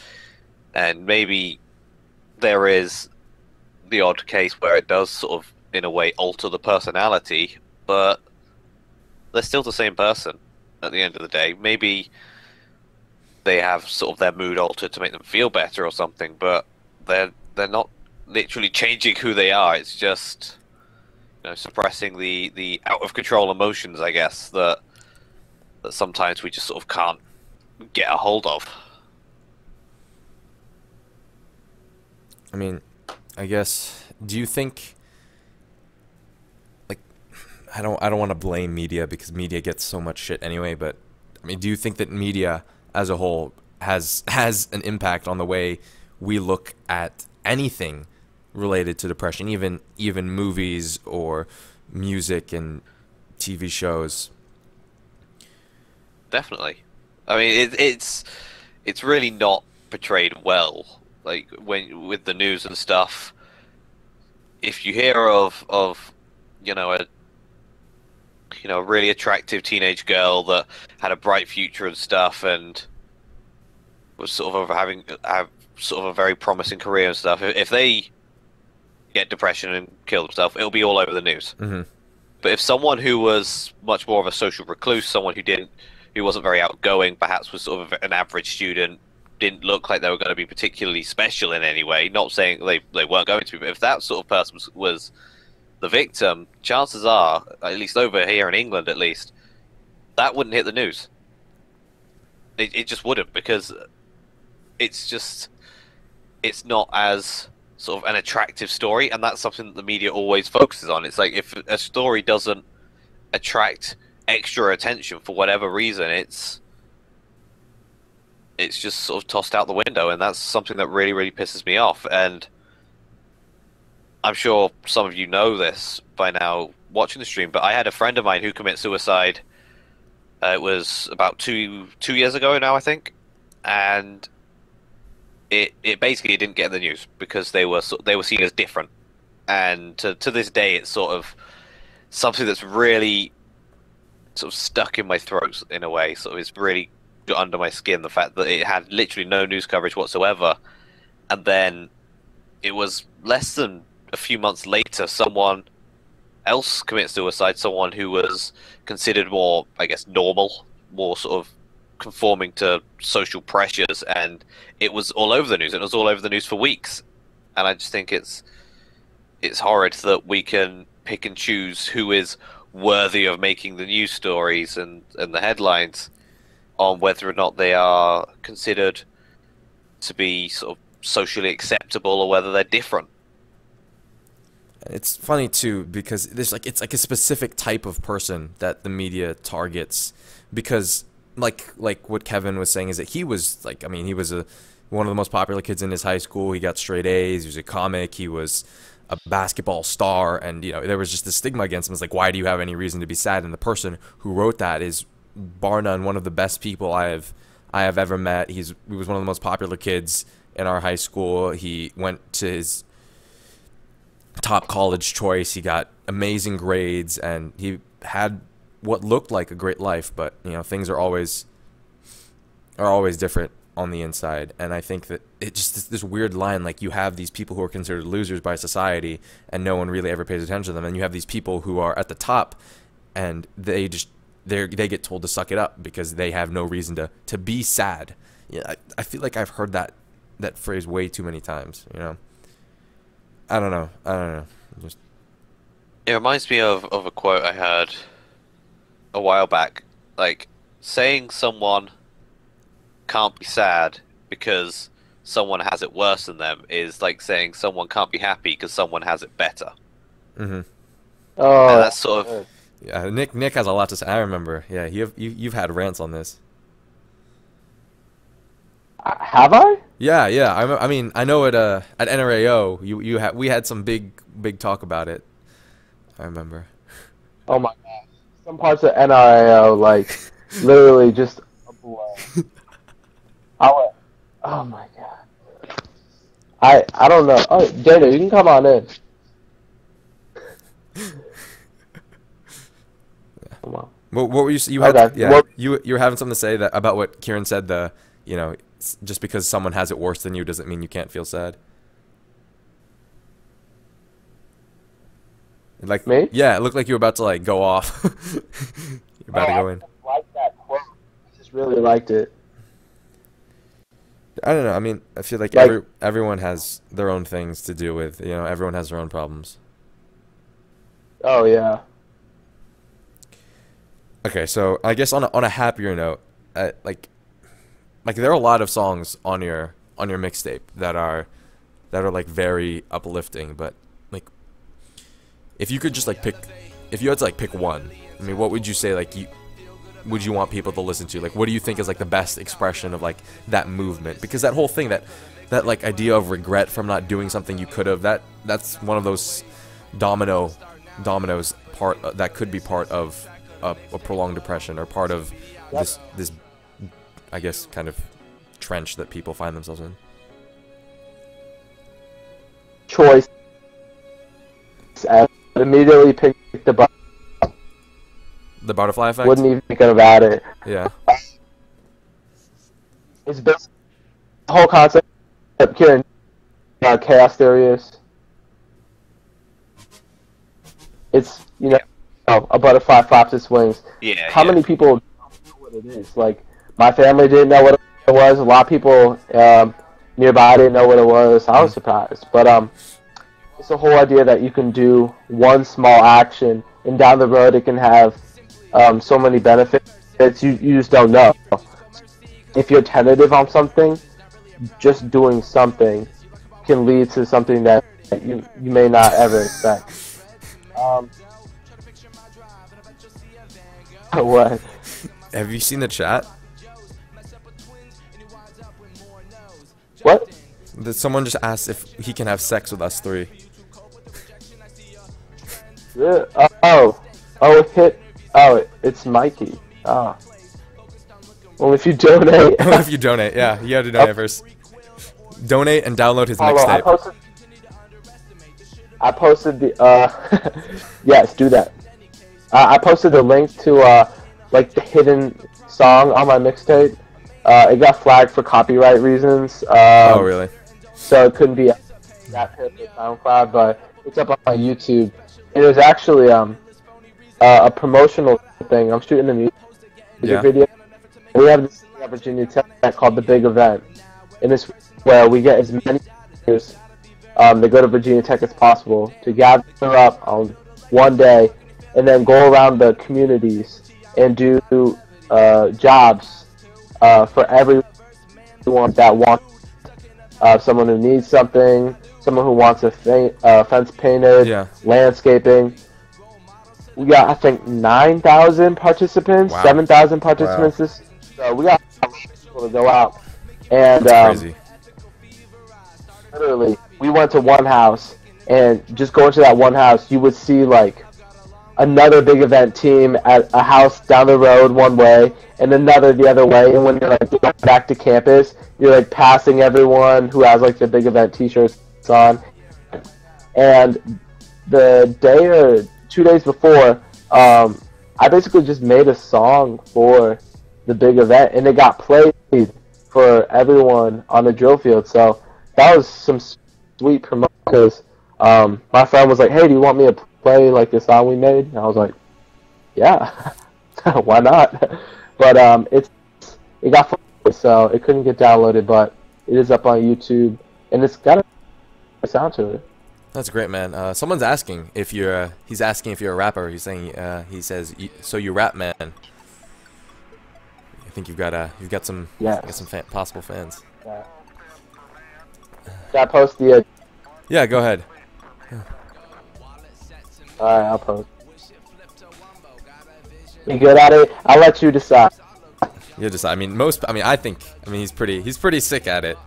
and maybe there is the odd case where it does sort of, in a way, alter the personality, but they're still the same person at the end of the day. Maybe they have sort of their mood altered to make them feel better or something, but they're not literally changing who they are. It's just, you know, suppressing the out of control emotions, I guess, that sometimes we just sort of can't get a hold of. I mean, I guess, do you think, like, I don't want to blame media because media gets so much shit anyway, but I mean, do you think that media as a whole has an impact on the way we look at anything related to depression, even movies or music and TV shows. Definitely. I mean, it's really not portrayed well. Like when with the news and stuff, if you hear of a really attractive teenage girl that had a bright future and stuff, and was sort of have sort of a very promising career and stuff, if they get depression and kill themselves, it'll be all over the news. Mm-hmm. But if someone who was much more of a social recluse, someone who wasn't very outgoing, perhaps was sort of an average student, didn't look like they were going to be particularly special in any way, not saying they weren't going to be, but if that sort of person was the victim, chances are, at least over here in England at least, that wouldn't hit the news. It just wouldn't, because it's not as sort of an attractive story, and that's something that the media always focuses on. It's like if a story doesn't attract extra attention for whatever reason, it's just sort of tossed out the window, and that's something that really, really pisses me off. And I'm sure some of you know this by now watching the stream, but I had a friend of mine who committed suicide. It was about two years ago now, I think, and it basically didn't get in the news because they were seen as different. And to this day, it's sort of something that's really sort of stuck in my throat in a way. So it's really got under my skin, the fact that it had literally no news coverage whatsoever, and then it was less than a few months later, someone else commits suicide, someone who was considered more, I guess, normal, more sort of conforming to social pressures, and it was all over the news. It was all over the news for weeks, and I just think it's horrid that we can pick and choose who is worthy of making the news stories and the headlines on whether or not they are considered to be sort of socially acceptable or whether they're different. It's funny too because it's like a specific type of person that the media targets, because like what Kevin was saying is that he was like, I mean, he was one of the most popular kids in his high school. He got straight A's. He was a comic. He was a basketball star, and there was just this stigma against him. It's like, why do you have any reason to be sad? And the person who wrote that is bar none one of the best people I have ever met. He was one of the most popular kids in our high school. He went to his top college choice. He got amazing grades, and he had what looked like a great life. But things are always different on the inside. And I think that it's just this weird line, like you have these people who are considered losers by society, and no one really ever pays attention to them, and you have these people who are at the top, and they get told to suck it up because they have no reason to be sad. I feel like I've heard that phrase way too many times. I don't know. Just... It reminds me of a quote I heard a while back. Like, saying someone can't be sad because someone has it worse than them is like saying someone can't be happy because someone has it better. Mm-hmm. Oh, and that's sort of... Yeah, Nick has a lot to say. I remember. Yeah, you've had rants on this. Have I? Yeah. I mean, I know at NRAO we had some big talk about it. I remember. Oh my god. Some parts of NRAO, like, literally just a blow. Oh my god. I don't know. Oh, Jada, you can come on in. Come on. What were you had? Okay. Yeah, Well, you were having something to say about what Kieran said. Just because someone has it worse than you doesn't mean you can't feel sad. Like me? Yeah, it looked like you were about to like go off. You're about to go in. I like that quote. I just really liked it. I don't know. I mean, I feel like everyone has their own things to deal with. Everyone has their own problems. Oh yeah. Okay, so I guess on a happier note, like there are a lot of songs on your mixtape that are like very uplifting, but like if you could just like if you had to like pick one, I mean, what would you say would you want people to listen to? Like, what do you think is like the best expression of like that movement? Because that whole thing, that like idea of regret from not doing something you could have, that's one of those dominoes that could be part of a prolonged depression, or part of this I guess kind of trench that people find themselves in. Choice. And immediately picked the butterfly effect. Wouldn't even think about it. Yeah. It's based the whole concept of Kieran, chaos theory is. It's, you know, a butterfly flaps its wings. Yeah. How many people don't know what it is? Like, my family didn't know what it was. A lot of people nearby didn't know what it was. I was surprised. But it's the whole idea that you can do one small action, and down the road it can have so many benefits you just don't know. If you're tentative on something, just doing something can lead to something that you may not ever expect. What? Have you seen the chat? What? Someone just asked if he can have sex with us three. Yeah. It's Mikey. Oh. Well, if you donate. If you donate, yeah, you have to donate first. Donate and download his mixtape. I posted the yes, do that. I posted the link to like the hidden song on my mixtape. It got flagged for copyright reasons. Oh, really? So it couldn't be that hit with SoundCloud, but it's up on my YouTube. It was actually a promotional thing. I'm shooting a music video. We have this thing at Virginia Tech called the Big Event, and it's where we get as many players that go to Virginia Tech as possible to gather up on one day, and then go around the communities and do jobs for everyone that wants. Someone who needs something, someone who wants a fence painted, landscaping. We got, I think, 9,000 participants, 7,000 participants. So we got people to go out. And crazy. Literally, we went to one house, and just going to that one house, you would see like another big event team at a house down the road one way, and another the other way. And when you're like going back to campus, you're like passing everyone who has like the big event T-shirts on. And the day or 2 days before, I basically just made a song for the big event, and it got played for everyone on the drill field. So that was some sweet promotion, because my friend was like, "Hey, do you want me to play like the song we made?" And I was like, "Yeah, why not?" But it got flagged, so it couldn't get downloaded, but it is up on YouTube, and it's got a sound to it. That's great, man. Someone's asking if you're. He's asking if you're a rapper. He's saying. He says, "So you rap, man?" I think you've got some possible fans. Yeah. Should I post the? Yeah, go ahead. All right, I'll post. You good at it? I'll let you decide. You decide. I mean, he's pretty sick at it.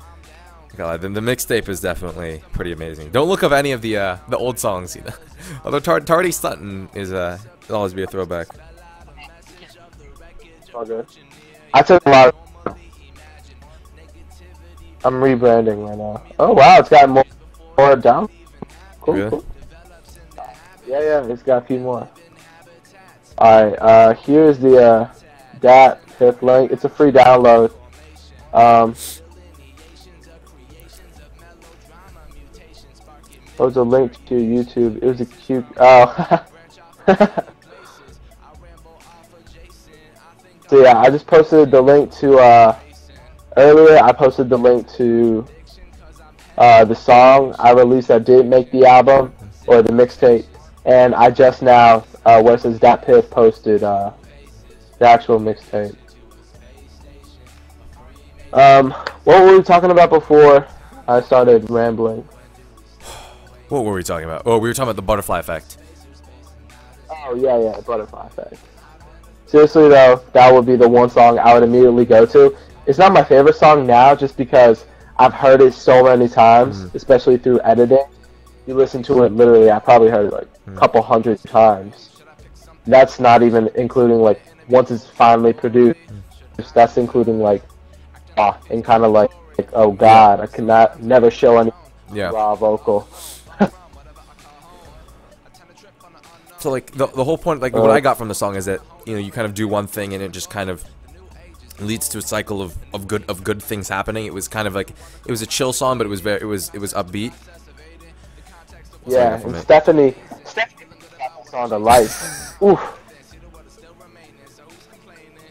God, the mixtape is definitely pretty amazing. Don't look up any of the old songs, you know. Although Tardy Stuntin' will always be a throwback. It's all good. I took a lot. I'm rebranding right now. Oh wow, it's got more down. Cool, really? Cool. Yeah, it's got a few more. All right, here's the that fifth link. It's a free download. There was a link to YouTube. It was a cute. Oh. So yeah, I just posted the link to. Earlier, I posted the link to the song I released that didn't make the album or the mixtape, and I just now, where it says that Piff, posted the actual mixtape. What were we talking about before I started rambling? What were we talking about? Oh, we were talking about the butterfly effect. Oh yeah, butterfly effect. Seriously though, that would be the one song I would immediately go to. It's not my favorite song now, just because I've heard it so many times, especially through editing. You listen to it literally, I probably heard it like a couple hundred times. that's not even including like once it's finally produced. That's including like and kind of like oh god, I cannot never show any raw vocal. So like the whole point, like what I got from the song is that you kind of do one thing and it just kind of leads to a cycle of good things happening. It was kind of like it was a chill song, but it was upbeat. Yeah, and Stephanie got this song to life. Oof.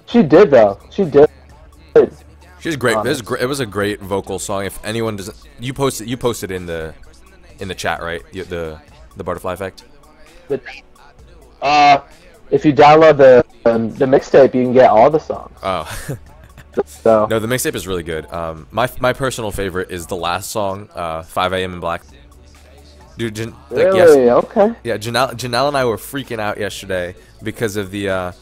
She did though. She did. She's great. It was a great vocal song. If anyone doesn't, you posted in the chat, right? The butterfly effect. If you download the mixtape, you can get all the songs. Oh. So. No, the mixtape is really good. My personal favorite is the last song, 5 a.m. in Black. Dude, really? Okay. Yeah, Janelle and I were freaking out yesterday because of the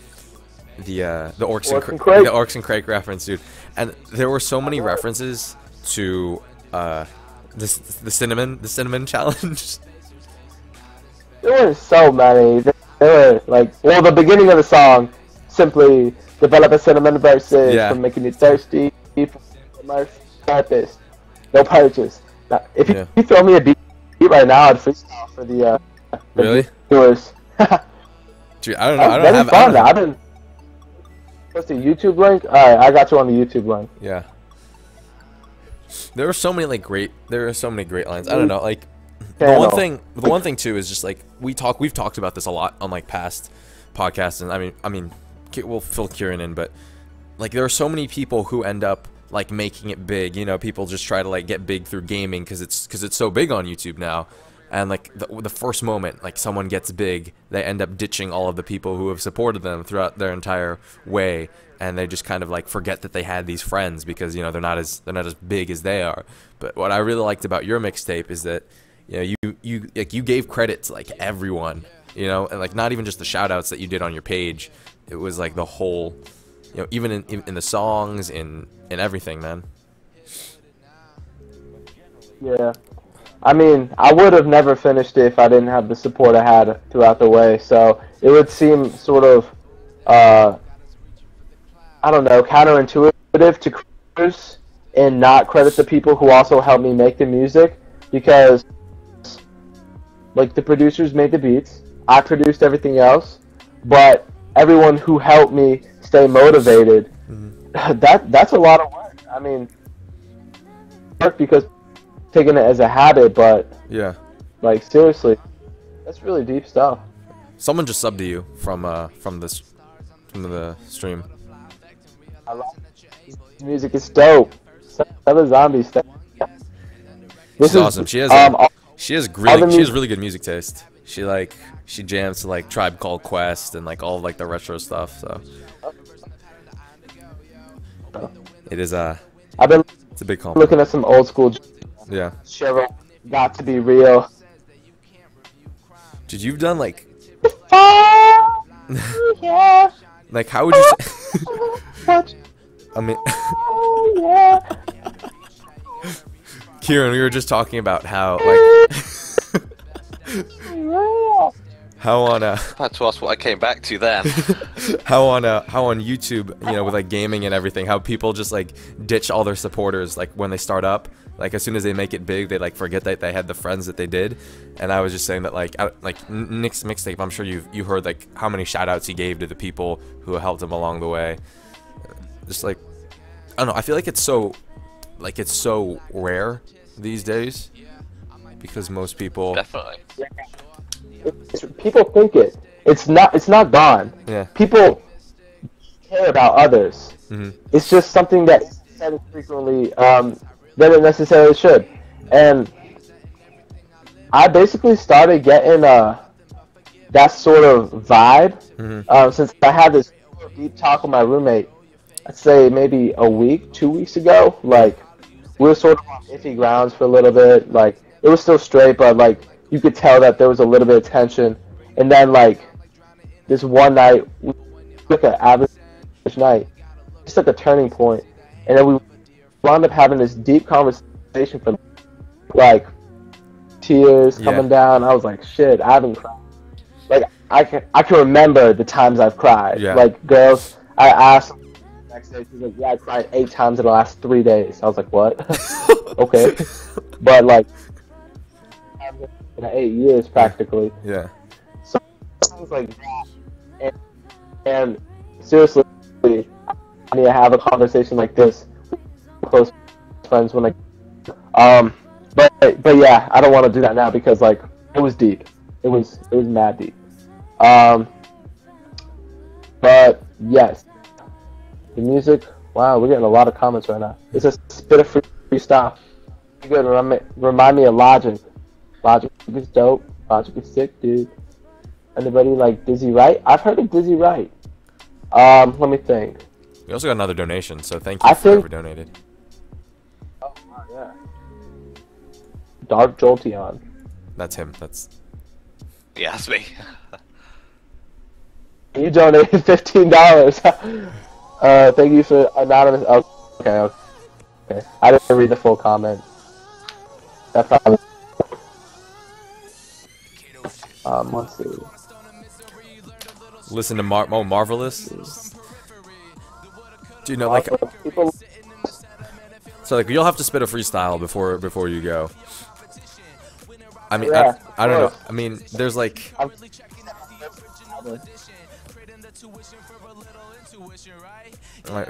Orcs and Crake reference, dude. And there were so many references to the cinnamon challenge. There were so many. There were like, well, the beginning of the song, simply develop a cinnamon versus from making you thirsty, for purpose, no purchase. Now, if you throw me a beat right now, I'd freestyle for the really viewers. Dude, I don't know. I've been. What's the YouTube link? Alright, I got you on the YouTube link. Yeah. There were so many great lines. I don't know, like the one thing too is just like we've talked about this a lot on like past podcasts, and I mean we'll fill Kieran in, but like there are so many people who end up like making it big. People just try to like get big through gaming because it's so big on YouTube now. And like the first moment like someone gets big, they end up ditching all of the people who have supported them throughout their entire way, and they just kind of like forget that they had these friends because they're not as big as they are. But what I really liked about your mixtape is that you gave credit to like everyone, and like not even just the shout outs that you did on your page. It was like the whole, even in the songs, in everything, man. Yeah. I mean, I would have never finished it if I didn't have the support I had throughout the way. So it would seem sort of, I don't know, counterintuitive to creators and not credit the people who also helped me make the music, because, like, the producers made the beats, I produced everything else, but everyone who helped me stay motivated, that's a lot of work. I mean, work because taking it as a habit, but like seriously, that's really deep stuff. Someone just subbed to you from the stream. I love this music is dope. Other zombie stuff. This is awesome. She has really good music taste. She jams to like Tribe Called Quest and like all of like the retro stuff. So it is it's a big compliment. Looking at some old school. Yeah. Cheryl got to be real. Dude, you've done like. Yeah. Like, how would you say? I mean. Kieran, we were just talking about how like. How on I had to ask what I came back to then. how on YouTube, with like gaming and everything, how people just like ditch all their supporters like when they start up. Like as soon as they make it big, they like forget that they had the friends that they did. And I was just saying that like Nick's mixtape, I'm sure you heard like how many shout outs he gave to the people who helped him along the way. Just like, I don't know, I feel like it's so rare these days because most people definitely. People think it's not gone. Yeah. People care about others. It's just something that is said frequently than it necessarily should. And I basically started getting that sort of vibe since I had this deep talk with my roommate. I'd say maybe a week, 2 weeks ago. Like we were sort of on iffy grounds for a little bit. Like it was still straight, but like you could tell that there was a little bit of tension. And then like this one night, we took an average night, just like a turning point, and then we wound up having this deep conversation for like tears coming down. I was like, shit, I haven't cried. Like I can remember the times I've cried. Yeah. Like girls, I asked the next day, she's like, yeah, I cried 8 times in the last 3 days. I was like, what? Okay, but like in 8 years practically. Yeah. So things like that, and seriously, I need to have a conversation like this with close friends when but yeah, I don't want to do that now because like it was deep. It was mad deep. But yes, the music. Wow, we're getting a lot of comments right now. It's a spit of freestyle. You good? Remind me of Logic. Logic is dope. Logic is sick, dude. Anybody like Dizzy Wright? I've heard of Dizzy Wright. Let me think. We also got another donation, so thank you for whoever donated. Oh yeah. Dark Jolteon. That's him. That's. Yeah, that's me. You donated $15. Thank you for anonymous. Oh, okay. I didn't read the full comment. That probably. Let's see. Listen to Marvelous. Do you know like? People. So like you'll have to spit a freestyle before you go. I mean, Yeah, I don't know. I mean, there's like.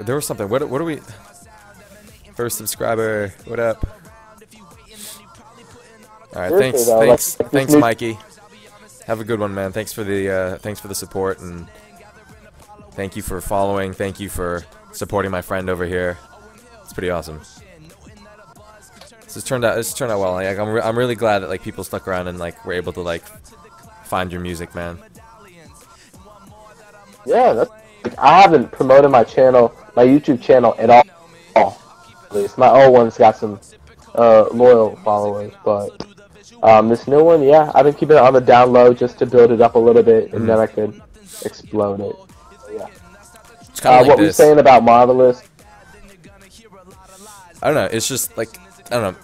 There was something. What are we? First subscriber. What up? All right. Thanks, Mikey. Have a good one, man. Thanks for the support, and thank you for following. Thank you for supporting my friend over here. It's pretty awesome. This turned out well. Like, I'm really glad that like people stuck around and like were able to like find your music, man. Yeah, I haven't promoted my channel, my YouTube channel at all. At least my old one's got some loyal followers, but this new one, yeah, I've been keeping it on the down low just to build it up a little bit, and then I could explode it. So, yeah. It's kind of like what we're saying about Marvelous. I don't know. It's just like I don't know.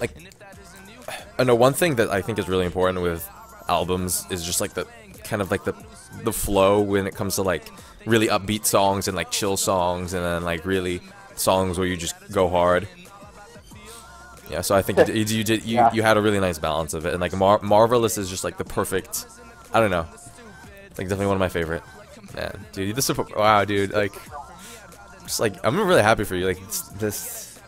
Like I know one thing that I think is really important with albums is just like the kind of like the flow when it comes to like really upbeat songs and like chill songs, and then like really songs where you just go hard. Yeah, so I think you had a really nice balance of it, and like Marvelous is just like the perfect. I don't know, like definitely one of my favorite. Man, dude, this support. Wow, dude, like, just like I'm really happy for you. Like these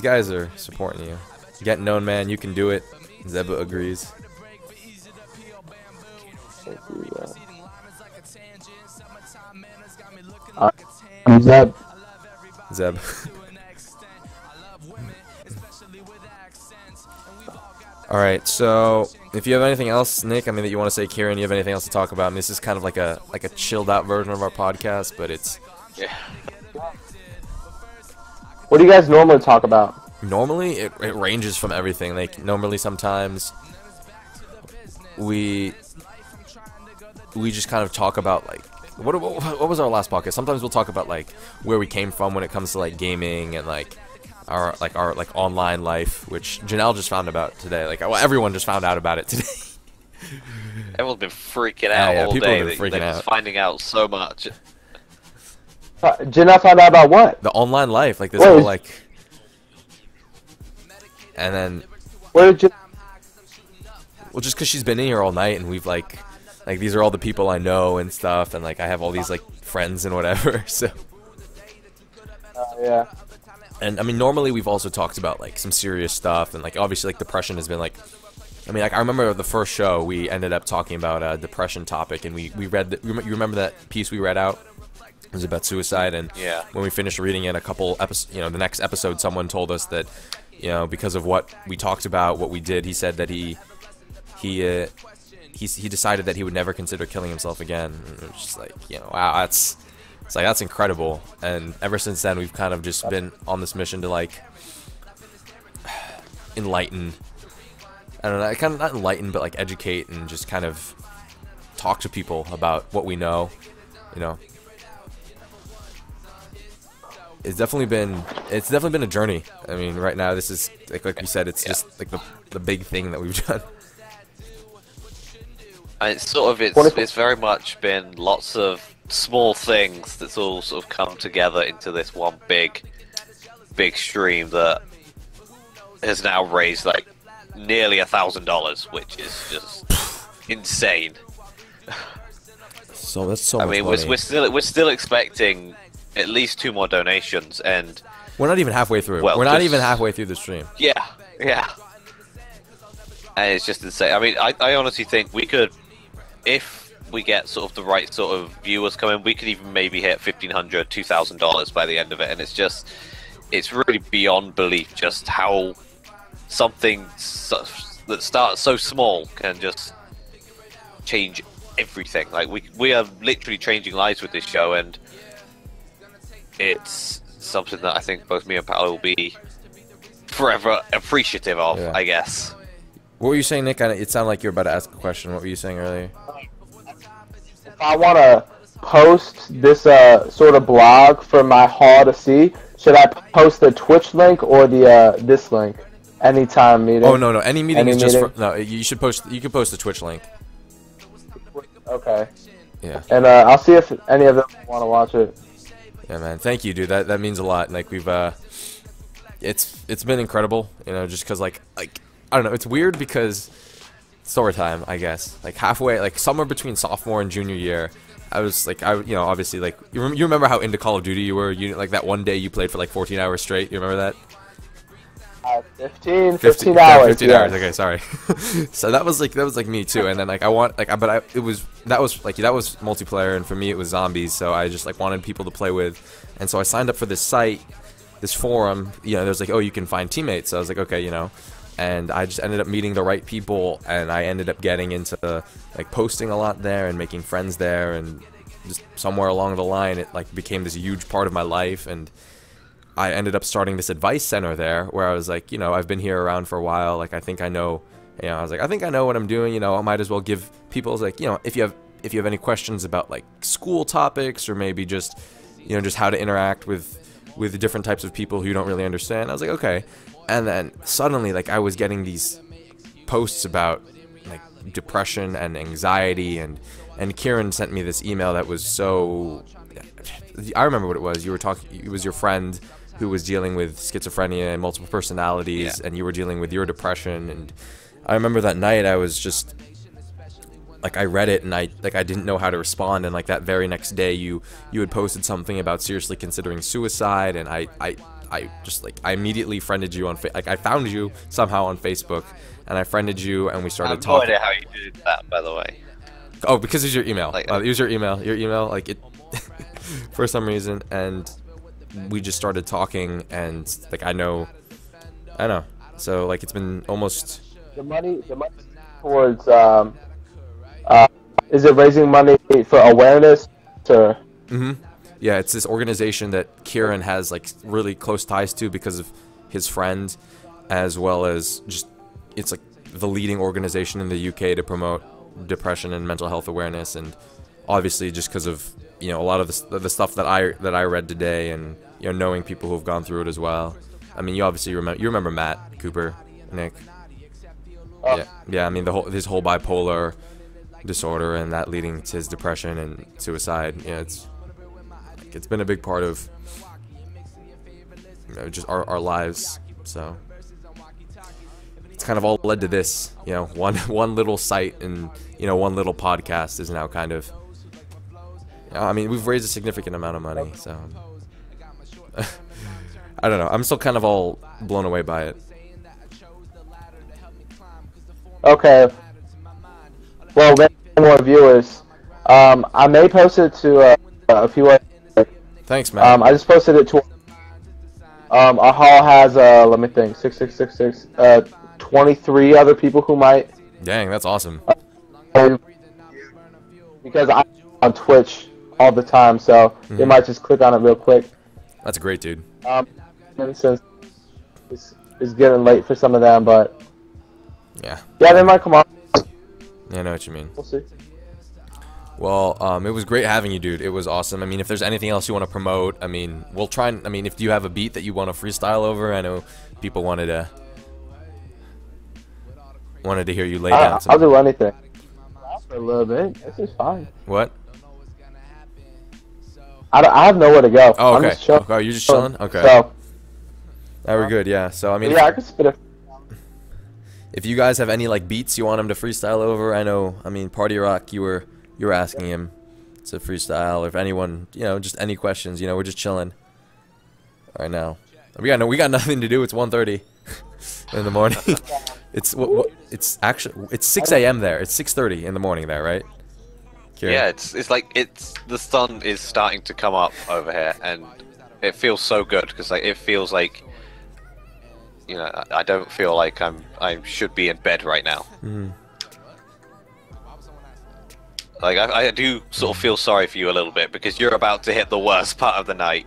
guys are supporting you. Get known, man. You can do it. Zeba agrees. Zeb. Alright, so if you have anything else, Nick, I mean, that you want to say, Kieran, you have anything else to talk about? I mean, this is kind of like a chilled out version of our podcast, but it's... Yeah. What do you guys normally talk about? Normally, it ranges from everything. Like, normally sometimes we just kind of talk about, like, what was our last podcast? Sometimes we'll talk about, like, where we came from when it comes to, like, gaming and, like, our online life, which Janelle just found about today. Like, well, everyone just found out about it today. Everyone's been freaking out all people day. have been freaking out. Finding out so much. Janelle found out about what? The online life, like this whole like, and then. Where did you? Well, just because she's been in here all night, and we've like these are all the people I know and stuff, and like I have all these like friends and whatever. So. Yeah. And I mean, normally we've also talked about like some serious stuff, and like obviously like depression has been like, I mean, like I remember the first show we ended up talking about a depression topic, and we read you remember that piece we read out? It was about suicide, and yeah. When we finished reading it, a couple episodes, the next episode, someone told us that, because of what we talked about, what we did, he said that he decided that he would never consider killing himself again. And it was just like, wow, that's incredible. And ever since then, we've kind of just been on this mission to like enlighten. I don't know, kind of not enlighten, but like educate and just kind of talk to people about what we know. It's definitely been a journey. I mean, right now this is like we said, it's just like the big thing that we've done. And it's very much been lots of small things that's all sort of come together into this one big stream that has now raised like nearly $1,000, which is just insane. So that's so much money. We're still expecting at least 2 more donations, and we're not even halfway through. Well, we're not even halfway through the stream. Yeah. And it's just insane. I mean, I honestly think we could, if we get sort of the right sort of viewers coming, we could even maybe hit $1,500, $2,000 by the end of it. And it's really beyond belief just how something that starts so small can just change everything. Like we are literally changing lives with this show, and it's something that I think both me and Paolo will be forever appreciative of, yeah. I guess. What were you saying, Nick? It sounded like you were about to ask a question. What were you saying earlier? If I want to post this sort of blog for my hall to see, should I post the Twitch link or the this link? Anytime meeting. Oh no, any meeting is just for, no. You should post. You can post the Twitch link. Okay. Yeah. And I'll see if any of them want to watch it. Yeah, man. Thank you, dude. That means a lot. Like we've it's been incredible. You know, just because like I don't know. It's weird because story time, I guess. Like halfway, like somewhere between sophomore and junior year, I was like, obviously like you remember how into Call of Duty you were. You like that one day you played for like 14 hours straight. You remember that? 15 hours. 15 yes. hours. Okay, sorry. So that was like me too. And then like that was multiplayer, and for me it was zombies. So I just like wanted people to play with, and so I signed up for this site, this forum. You know, there's like, oh, you can find teammates. So I was like, okay, you know, and I just ended up meeting the right people, and I ended up getting into like posting a lot there and making friends there, and just somewhere along the line it like became this huge part of my life. And I ended up starting this advice center there, where I was like, you know, I've been here around for a while. Like, I think I know, you know, I was like, I think I know what I'm doing. You know, I might as well give people like, you know, if you have any questions about like school topics, or maybe just, you know, just how to interact with different types of people who you don't really understand. I was like, okay. And then suddenly, like, I was getting these posts about like depression and anxiety, and Kieran sent me this email that was so, I remember what it was. You were talking, it was your friend who was dealing with schizophrenia and multiple personalities, yeah. And you were dealing with your depression. And I remember that night I was just like, I read it and I didn't know how to respond. And like that very next day you had posted something about seriously considering suicide, and I just like, I immediately friended you on I found you somehow on Facebook, and I friended you, and we started talking. I have no idea how you did that, by the way. Oh, because it's your email. Like, it was your email like it for some reason, and we just started talking, and like I know. So like it's been almost the money towards is it raising money for awareness or? Yeah, it's this organization that Kieran has like really close ties to because of his friend, as well as just it's like the leading organization in the UK to promote depression and mental health awareness. And obviously just because of, you know, a lot of the stuff that I read today, and you know, knowing people who have gone through it as well. I mean, you obviously remember Matt Cooper, Nick. Yeah. I mean, his whole bipolar disorder, and that leading to his depression and suicide. You know, it's been a big part of, you know, just our lives. So it's kind of all led to this. You know, one little site and, you know, one little podcast is now kind of. I mean, we've raised a significant amount of money, so I don't know. I'm still kind of all blown away by it. Okay. Well, maybe more viewers. I may post it to a few other. Thanks, man. I just posted it to. Our hall has let me think, 6666, 23 other people who might. Dang, that's awesome. Because I'm on Twitch all the time, so they might just click on it real quick. That's great, dude. And since it's getting late for some of them, but yeah, they might come on. Yeah, I know what you mean. We'll see. Well, it was great having you, dude. It was awesome. I mean, if there's anything else you want to promote, I mean, we'll try and, I mean, if you have a beat that you want to freestyle over, I know people wanted to hear you lay down some. I'll do anything. for a little bit. This is fine. What? I have nowhere to go. Oh, I'm okay. just chilling. Oh, you're just chilling? Okay. So, Now we're good, yeah. So, I mean, yeah, I could spit a... if you guys have any, like, beats you want him to freestyle over, I know, I mean, Party Rock, you were asking him to freestyle, or if anyone, you know, just any questions, you know, we're just chilling right now. We got nothing to do. It's 1:30 in the morning. It's actually, it's 6 a.m. there. It's 6:30 in the morning there, right? Kieran? Yeah, it's like the sun is starting to come up over here, and it feels so good because like it feels like, you know, I don't feel like I should be in bed right now. Like I do sort of feel sorry for you a little bit because you're about to hit the worst part of the night,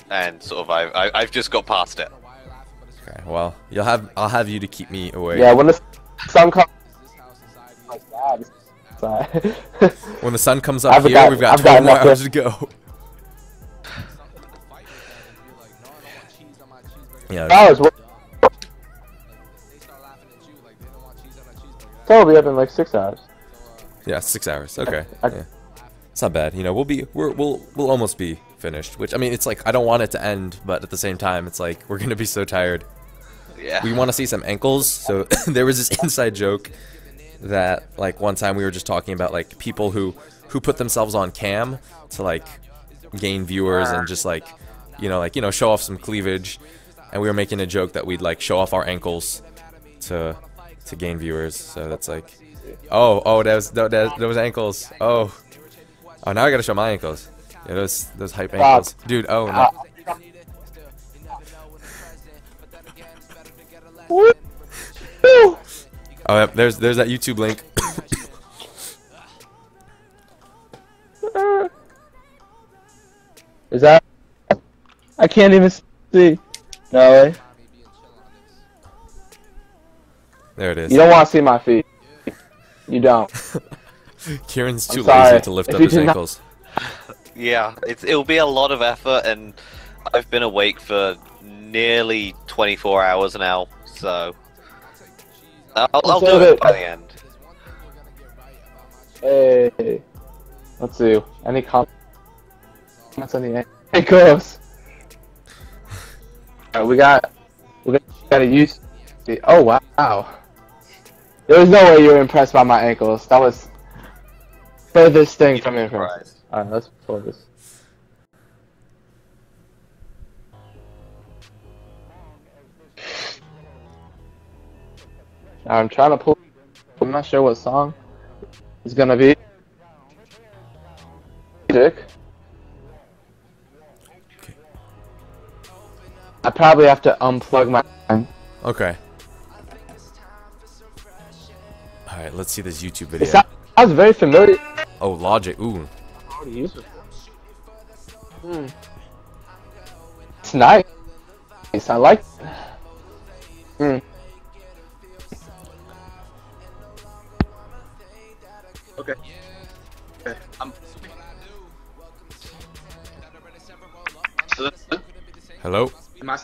and sort of I've just got past it. Okay, well, I'll have you to keep me awake. Yeah, when the sun comes... When the sun comes up here, we've got 12 more hours to go. Yeah. So we'll be up in like 6 hours. Yeah, 6 hours. Okay. Yeah. It's not bad. You know, we'll almost be finished. Which, I mean, it's like I don't want it to end, but at the same time, it's like we're gonna be so tired. Yeah. We want to see some ankles. So there was this inside joke that like one time we were just talking about like people who put themselves on cam to like gain viewers and just like you know show off some cleavage, and we were making a joke that we'd like show off our ankles to gain viewers. So that's like, oh those ankles. Oh now I gotta show my ankles. Yeah, those hype ankles, dude. Oh no. Oh, yep, there's that YouTube link. Is that... I can't even see. No way. There it is. You don't want to see my feet. You don't. Kieran's too sorry. lazy to lift If up you his do not- ankles. Yeah, it'll be a lot of effort, and I've been awake for nearly 24 hours now, so I'll do it by the end. Hey. Let's see. Any comments on the ankles? Alright, we got a use. Oh wow. There was no way you were impressed by my ankles. That was furthest thing from impressed. Alright, let's pull this. I'm trying to pull. I'm not sure what song it's gonna be. I probably have to unplug my. Okay. All right, let's see this YouTube It video. sounds very familiar. Oh, Logic. Ooh. It's nice. I like. Okay. Hello. Am I...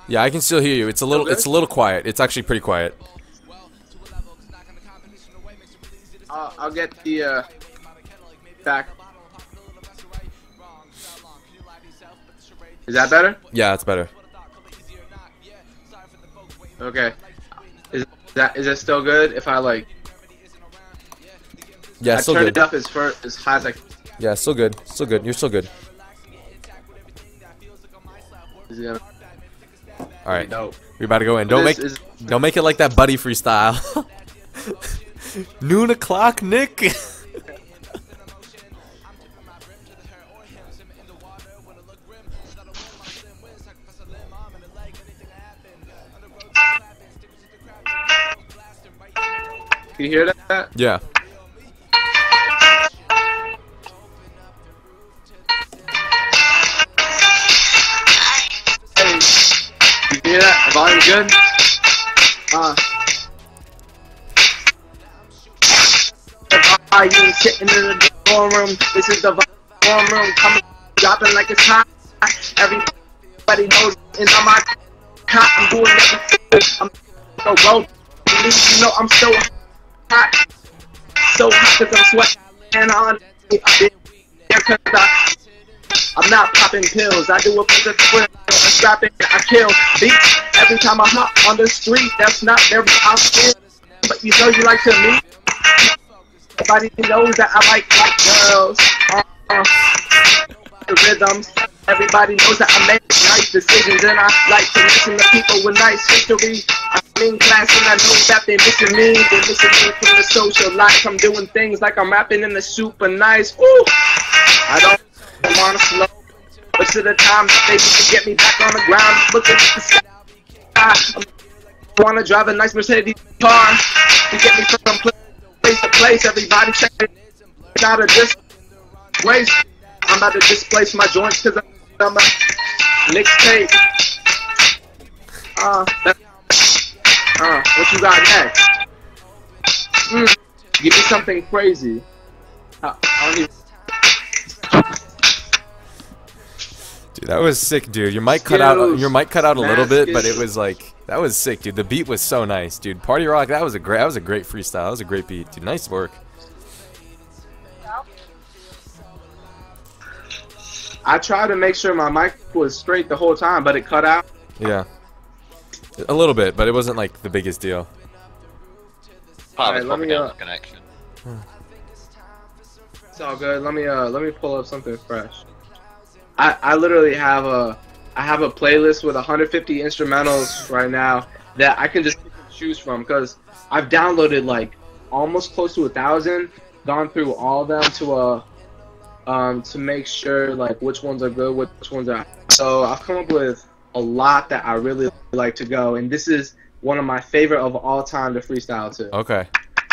Yeah, I can still hear you. It's a little quiet. It's actually pretty quiet. I'll get the back. Is that better? Yeah, it's better. Okay. Is that still good if I like? Yeah, I still turned good. it up as high as I. Yeah, still good. Still good. You're still good. Is it gonna... All right. Dope. We're about to go in. Don't make it like that buddy freestyle. Noon o'clock, Nick. Can you hear that? Yeah. Hey, you hear that? Volume good? Are you sitting in the dorm room? This is the dorm room coming, dropping like it's hot. Everybody knows it's on my cot. I'm doing everything. I'm so low. You know I'm so hot. so hot cause I'm sweating on it. I'm not popping pills, I do it for the thrill. I'm strapping, I kill beats every time I hop on the street. That's not very often, but you know you like to meet. Everybody knows that I like girls. The rhythms. Everybody knows that I make nice decisions, and I like to listen to people with nice history. I'm in class and I know that they're missing me. They're missing me from the social life. I'm doing things like I'm rapping in the super nice. Woo! I don't wanna slow, but to the time they need to get me back on the ground, looking at the sky. I wanna drive a nice Mercedes car to get me from place to place. Everybody check it out of this race. I'm about to displace my joints because I'm a mixtape. What you got next? Give me something crazy. I don't even... Dude, that was sick, dude. Your mic cut out. Your mic cut out a little bit, but it was like that was sick, dude. The beat was so nice, dude. Party Rock. That was a great freestyle. That was a great beat, dude. Nice work. I tried to make sure my mic was straight the whole time, but it cut out. Yeah, a little bit, but it wasn't like the biggest deal. Alright, let me connection. It's all good. Let me pull up something fresh. I literally have a playlist with 150 instrumentals right now that I can just choose from because I've downloaded like almost close to 1,000, gone through all of them to make sure like which ones are good, which ones are. So I've come up with a lot that I really like to go, and this is one of my favorite of all time to freestyle to. Okay.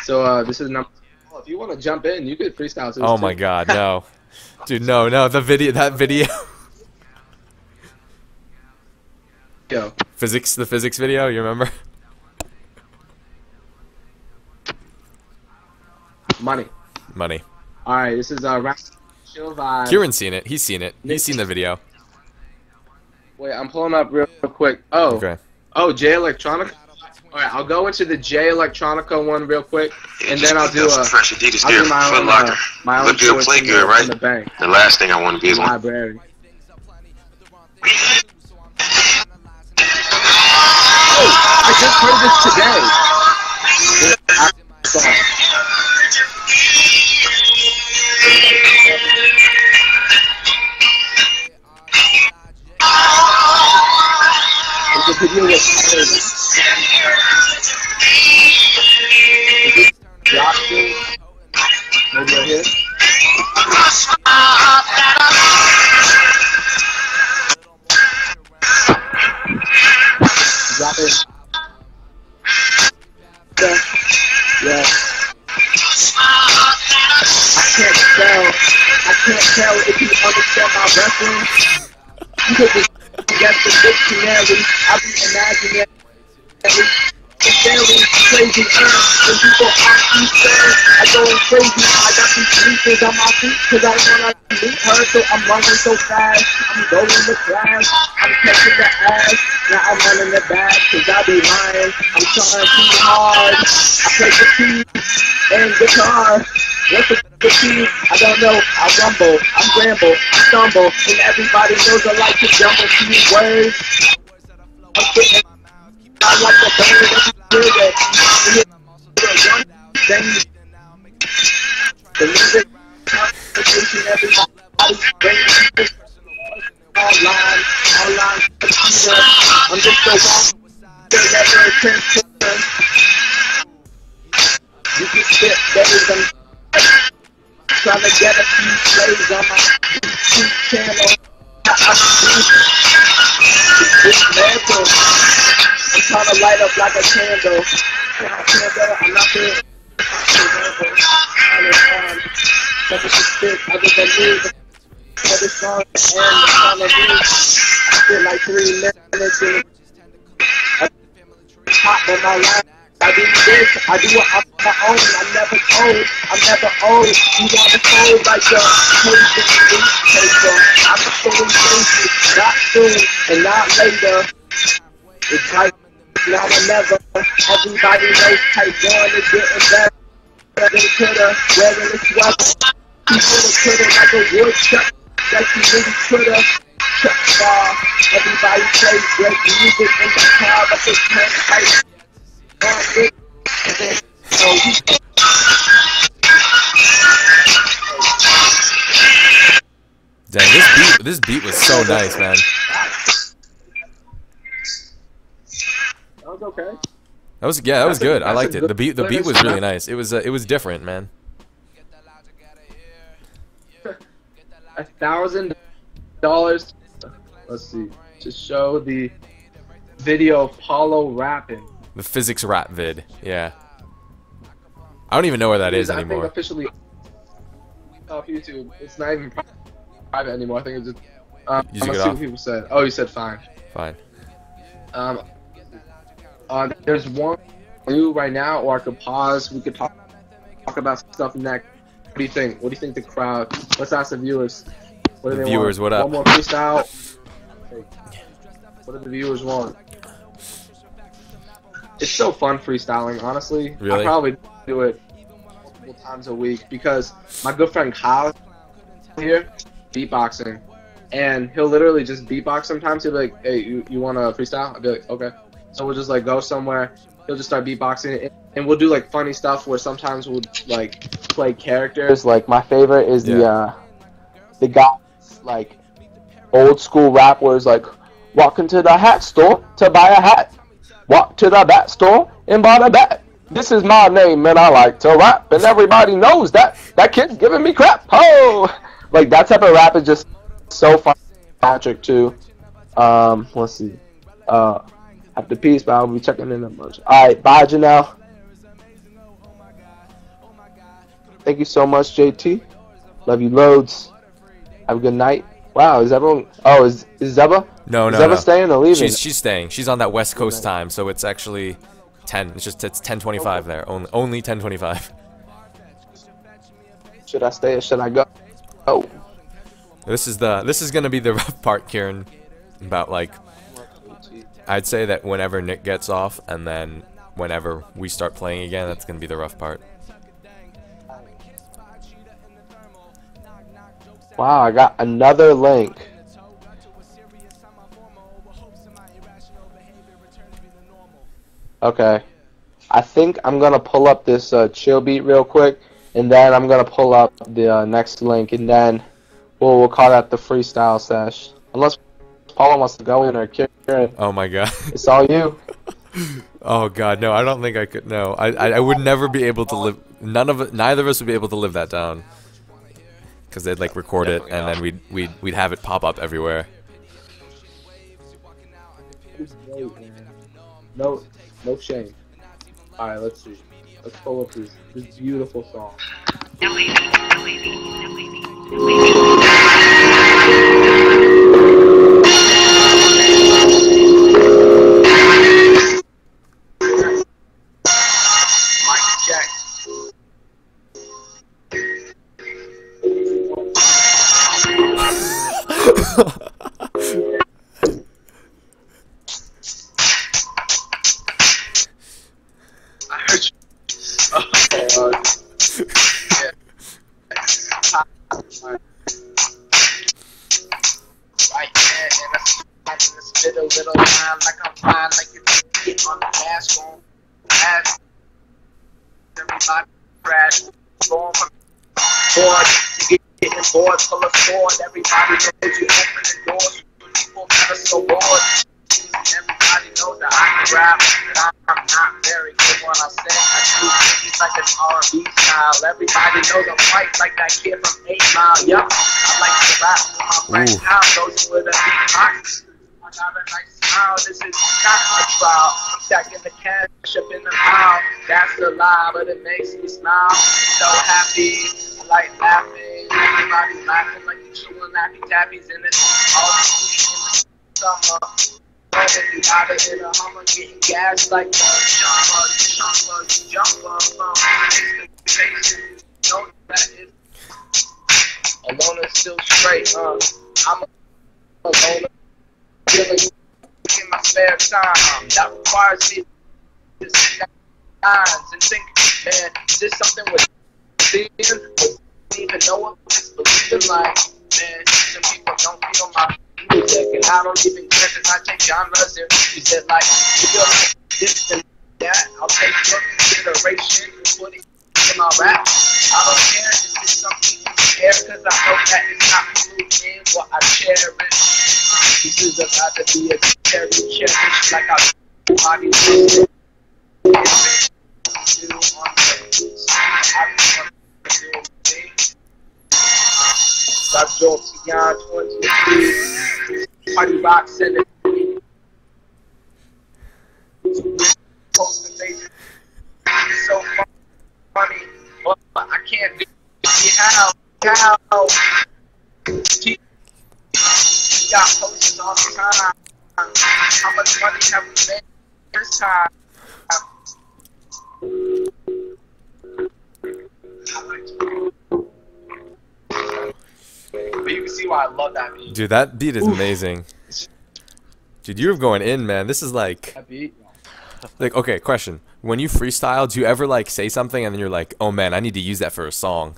So this is number. Oh, if you want to jump in, you could freestyle to. Oh my God, no, dude, no, that video. Yo. The physics video, you remember? Money. All right, this is chill vibe. Kieran's seen it. He's seen it. He's seen the video. Wait, I'm pulling up real quick. Oh. Okay. Oh, J Electronica. All right, I'll go into the J Electronica one real quick, and then I'll do fresh Adidas I'll gear, do my Foot own, Locker. my own Look good, play good, right? in the bank. The last thing I want to be is one. Library. Oh, I just heard this today. The video was dropping. Maybe right here. Drop it. Yeah. I can't tell if you understand my reference. You could just guess the dictionary. I be imaginary. It's very crazy, and when people ask me, sir, I going crazy. I got these sleepers on my feet because I wanna meet her, so I'm running so fast. I'm going to class, I'm catching the ass. Now I'm running the back because I be lying. I'm trying too hard. I play the keys and guitar. What's the keys? I don't know. I rumble, I ramble, I stumble, and everybody knows I like to jumble few words. I'm sitting. I like the bird that you hear that. Then the music, conversation, everybody's bringing online, computer. I'm just so wrong. There's never attention. You can spit days. I'm trying to get a few plays on my YouTube channel. It's mental. I'm trying to light up like a candle. I'm not there. Something to spit other than music. For this song and the song of me. I spit like 3 minutes in top of my life. I do this, I do it on my own. I'm never old. You want to fold like a patient newspaper. I'm feeling crazy, not soon and not later. It's like now or never. Everybody knows type 1 is getting better. coulda, wearing a sweater. He coulda like a woodchuck, like he really coulda. Chuck bar, everybody plays great music in the car, but they can't fight. Dang, this beat was so nice, man. That was okay. That was that was good. I liked it. The beat was really nice. It was different, man. $1,000. Let's see. To show the video of Paulo rapping. The physics rap vid. Yeah. I don't even know where that is I think anymore. officially off YouTube. It's not even private anymore. I think it's just. You I'm took gonna it see off? what people said. Oh, you said fine. Fine. There's one new right now, or I could pause. We could talk about stuff next. What do you think? What do you think the crowd? Let's ask the viewers. What do The they viewers, want? what up? One more freestyle. What do the viewers want? It's so fun freestyling, honestly. Really? I probably do it multiple times a week because my good friend Kyle here, beatboxing, and he'll literally just beatbox sometimes. He'll be like, "Hey, you want to freestyle?" I'll be like, "Okay." So we'll just like go somewhere. He'll just start beatboxing, and we'll do like funny stuff where sometimes we'll like play characters. Like my favorite is the guy's like old school rap where it's like, walk into the hat store to buy a hat. Walk to the bat store and buy the bat. This is my name and I like to rap, and everybody knows that. That kid's giving me crap. Oh, like that type of rap is just so fun. Patrick too. Let's see. After peace, but I'll be checking in a bunch. All right, bye, Janelle. Thank you so much, JT. Love you loads. Have a good night. Wow, is everyone? Oh, is Zeba? No, is no, Zeba no. staying or leaving? She's staying. She's on that West Coast time, so it's actually 10. It's 10:25 there. Only 10:25. Should I stay or should I go? Oh. This is gonna be the rough part, Kieran. About like, I'd say that whenever Nick gets off, and then whenever we start playing again, that's gonna be the rough part. Wow, I got another link. Okay. I think I'm going to pull up this chill beat real quick, and then I'm going to pull up the next link, and then we'll call that the freestyle sesh. Unless Paula wants to go in or Kieran. Oh my god. It's all you. Oh god, no, I don't think I could. No, I would never be able to live. Neither of us would be able to live that down. Because they'd like record it, and then we'd have it pop up everywhere. No shame. All right, let's see. Let's pull up this beautiful song. Bored, full of sword, everybody knows you open the doors. People that are so bored. Everybody knows that I can rap, but I'm not very good when I sing. I do things like an R&B style. Everybody knows I'm white like that kid from 8 Mile. Yup, I like to rap with my friend Kyle. Those with a big box. I got a nice smile. This is not a trial. I'm stacking the cash up in the mouth. That's the lie, but it makes me smile. So happy, I like laughing. Everybody laughing like you chewing Laffy Tappies in it. All the in the summer. Whether you out in a Hummer getting gas like the jumper from expectations. Know that it's alone and still straight. I'm alone, feeling in my spare time. That requires me to sit lines and think, man, is this something we're seeing? Don't even know what it's believing like. Man, some people don't feel my music, and I don't even care because I take genres and use it like, you feel like this and that. I'll take your consideration and put it in my rap. I don't care if this is something you care because I know that it's not true in what I cherish. This is about to be a cherish like I body do on the I just want to do things. That's Joel Beyond 23. Party Rock send it. So funny, but I can't be how she got posters all the time. How much money have we made this time? But you can see why I love that beat. Dude, that beat is amazing. Dude, you're going in, man. This is like... That beat? Like, okay, question. When you freestyle, do you ever, like, say something and then you're like, oh, man, I need to use that for a song?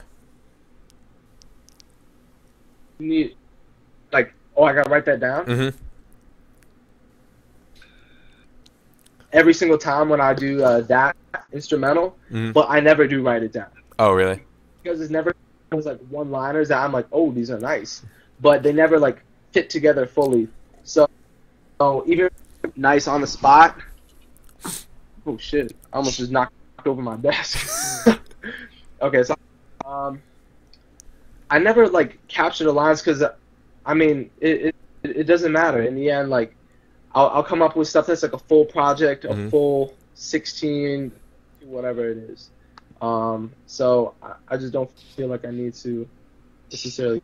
You need, like, oh, I gotta write that down? Mm-hmm. Every single time when I do that instrumental, but I never do write it down. Oh, really? Because it's never was like one-liners that I'm like, oh, these are nice, but they never like fit together fully. So even nice on the spot. Oh shit! I almost just knocked over my desk. Okay, so I never like capture the lines because I mean it doesn't matter in the end. Like I'll come up with stuff that's like a full project, a full 16, whatever it is. So I just don't feel like I need to necessarily.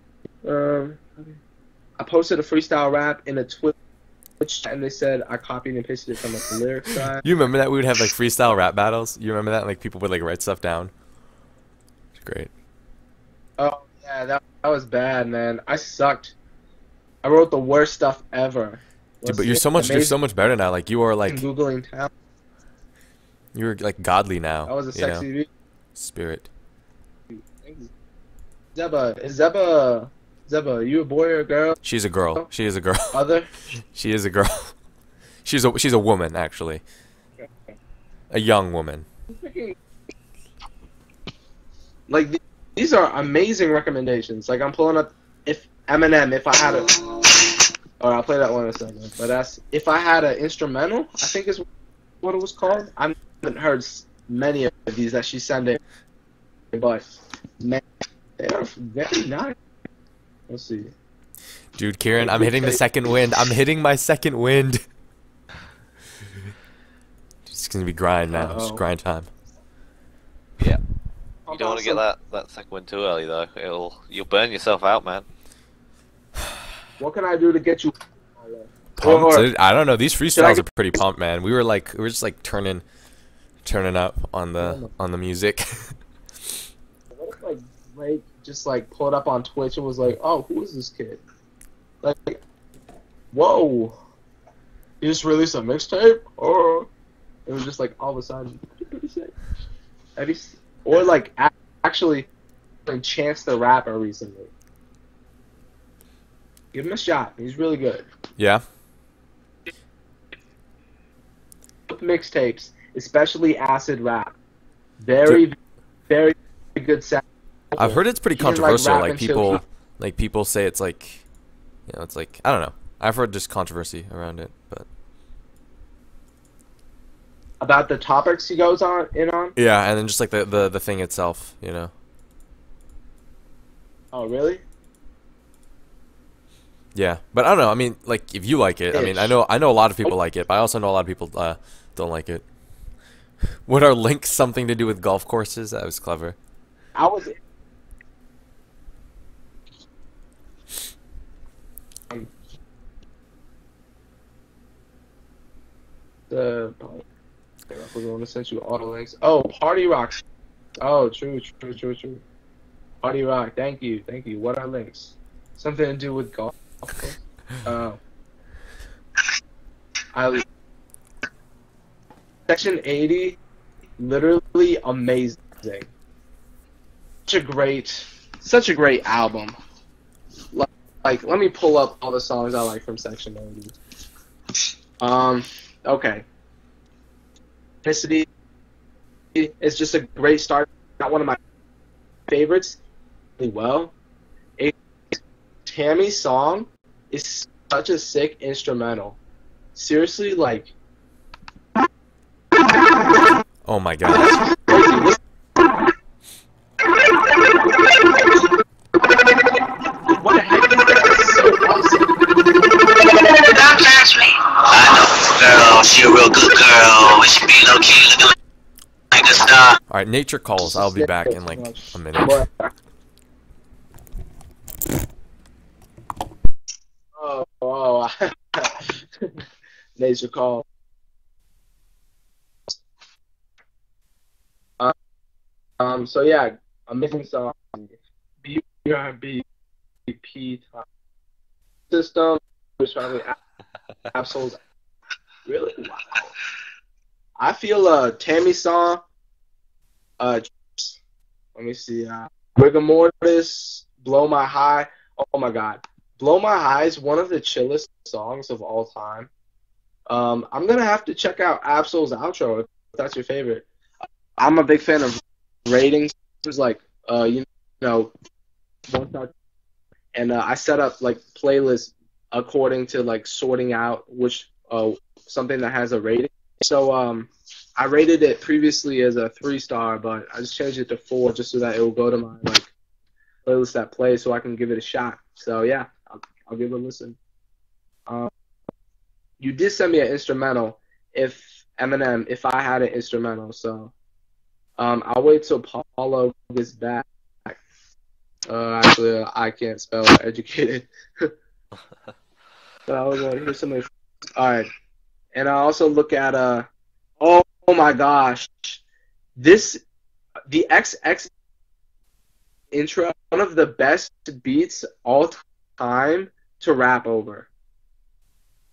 I posted a freestyle rap in a Twitch chat, and they said I copied and pasted it from like the lyrics side. You remember that we would have like freestyle rap battles? You remember that? Like people would like write stuff down. It's great. Oh yeah, that was bad, man. I sucked. I wrote the worst stuff ever. Dude, but you're so much better now. Like you are like Googling talent. You're like godly now. That was a sexy beat. Spirit. Zeba, you a boy or a girl? She's a girl. She is a girl. Other? She is a girl. She's a woman actually. A young woman. Like these are amazing recommendations. Like I'm pulling up if Eminem, if I had a, or I'll play that one in a second. But that's if I had an instrumental, I think is what it was called. I haven't heard many of these that she's sending, but man, they are very nice. Let's see. Dude, Kieran, I'm hitting the second wind. I'm hitting my second wind. It's gonna be grind now. It's grind time. Yeah. You don't want to get that second one too early though. You'll burn yourself out, man. What can I do to get you pumped? I don't know. These freestyles are pretty pumped, man. We were just like turning up on the music. What if like Drake just like pulled up on Twitch and was like, "Oh, who is this kid?" Like, whoa, he just released a mixtape, or it was just like all of a sudden, or like actually Chance the Rapper recently. Give him a shot. He's really good. Yeah. Mixtapes, especially acid rap, very good sound. I've heard it's pretty controversial. Like people say it's like, you know, it's like I don't know. I've heard just controversy around it, but about the topics he goes in on. Yeah, and then just like the thing itself, you know. Oh really? Yeah, but I don't know. I mean, like if you like it, I mean, I know a lot of people like it, but I also know a lot of people don't like it. Would our link something to do with golf courses? That was clever. I was. We're going to send you all the links. Oh, Party Rock. Oh, true. Party Rock. Thank you. What are links? Something to do with golf. Section 80 literally amazing. Such a great album. Like, let me pull up all the songs I like from Section 80. Okay. Felicity is just a great start. Not one of my favorites. Really well. Tammy's song is such a sick instrumental. Seriously, like. Oh my god. What the heck is that? So awesome. Don't touch me. I know, girl. She a real good girl. When she be low key, looking like a star. Alright, nature calls. I'll be back in like a minute. Oh. Nature call. So yeah, amazing song. BRB system. Absolutely. Really? Wow. I feel Tammy's song. Let me see. Rigor Mortis, Blow My High. Oh my God, Blow My High is one of the chillest songs of all time. I'm gonna have to check out Absol's outro if that's your favorite. I'm a big fan of ratings. There's like you know, and I set up like playlists according to like sorting out which something that has a rating. So I rated it previously as a 3-star, but I just changed it to 4 just so that it will go to my like playlist that plays, so I can give it a shot. So yeah, I'll give it a listen. You did send me an instrumental. If Eminem, if I had an instrumental, so I'll wait till Paulo gets back. Actually, I can't spell educated. So I was like, here's somebody. All right, and I also look at oh my gosh, the XX intro, one of the best beats all time to rap over.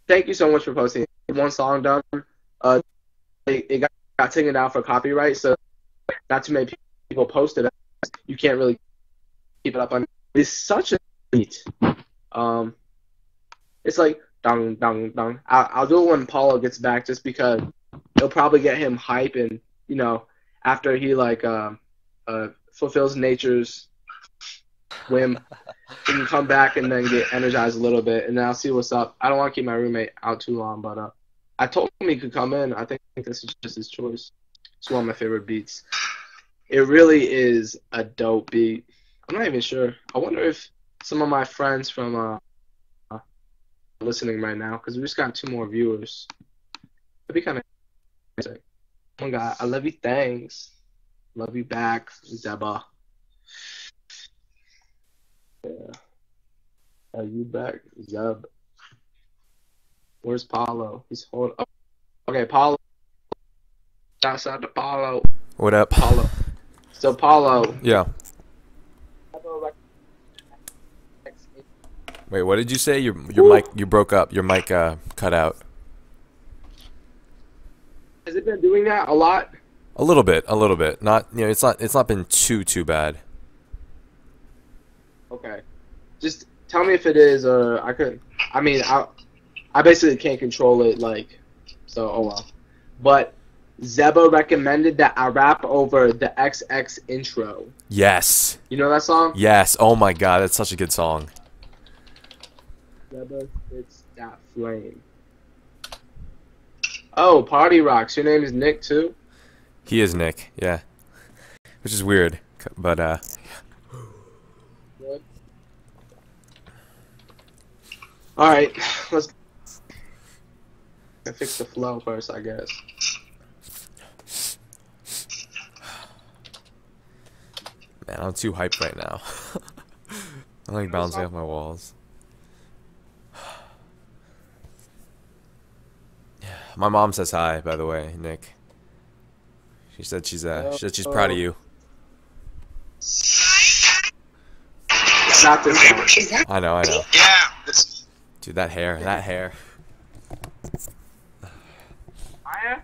Thank you so much for posting. One song done. It got taken down for copyright, so not too many people posted it. You can't really keep it up on. It's such a beat. It's like dong dong dong. I'll do it when Paulo gets back, just because it'll probably get him hype, and you know, after he like fulfills nature's whim, he can come back and then get energized a little bit, and then I'll see what's up. I don't want to keep my roommate out too long, but I told him he could come in. I think this is just his choice. It's one of my favorite beats. It really is a dope beat. I'm not even sure. I wonder if some of my friends from listening right now, because we just got 2 more viewers. It'd be kind of interesting. Oh my God, I love you. Thanks. Love you back, Zeba. Yeah. Are you back, Zeb? Where's Paulo? He's holding up. Okay, Paulo. Shouts out to Paulo. What up? Paulo. So Paulo. Yeah. Wait, what did you say? Your mic, you broke up. Your mic cut out. Has it been doing that a lot? A little bit. Not, you know, it's not been too bad. Okay. Just tell me if it is, or I could. I mean, I basically can't control it, like, so oh well. But Zeba recommended that I rap over the XX intro. Yes. You know that song? Yes. Oh my God, that's such a good song. Zeba, it's that flame. Oh, Party Rocks. Your name is Nick too? He is Nick, yeah. Which is weird, but Good. All right, let's fix the flow first, I guess. Man, I'm too hyped right now. I'm like bouncing off my walls. My mom says hi, by the way, Nick. She said she's proud of you. Not this one. I know. Yeah. Dude, that hair. Maya?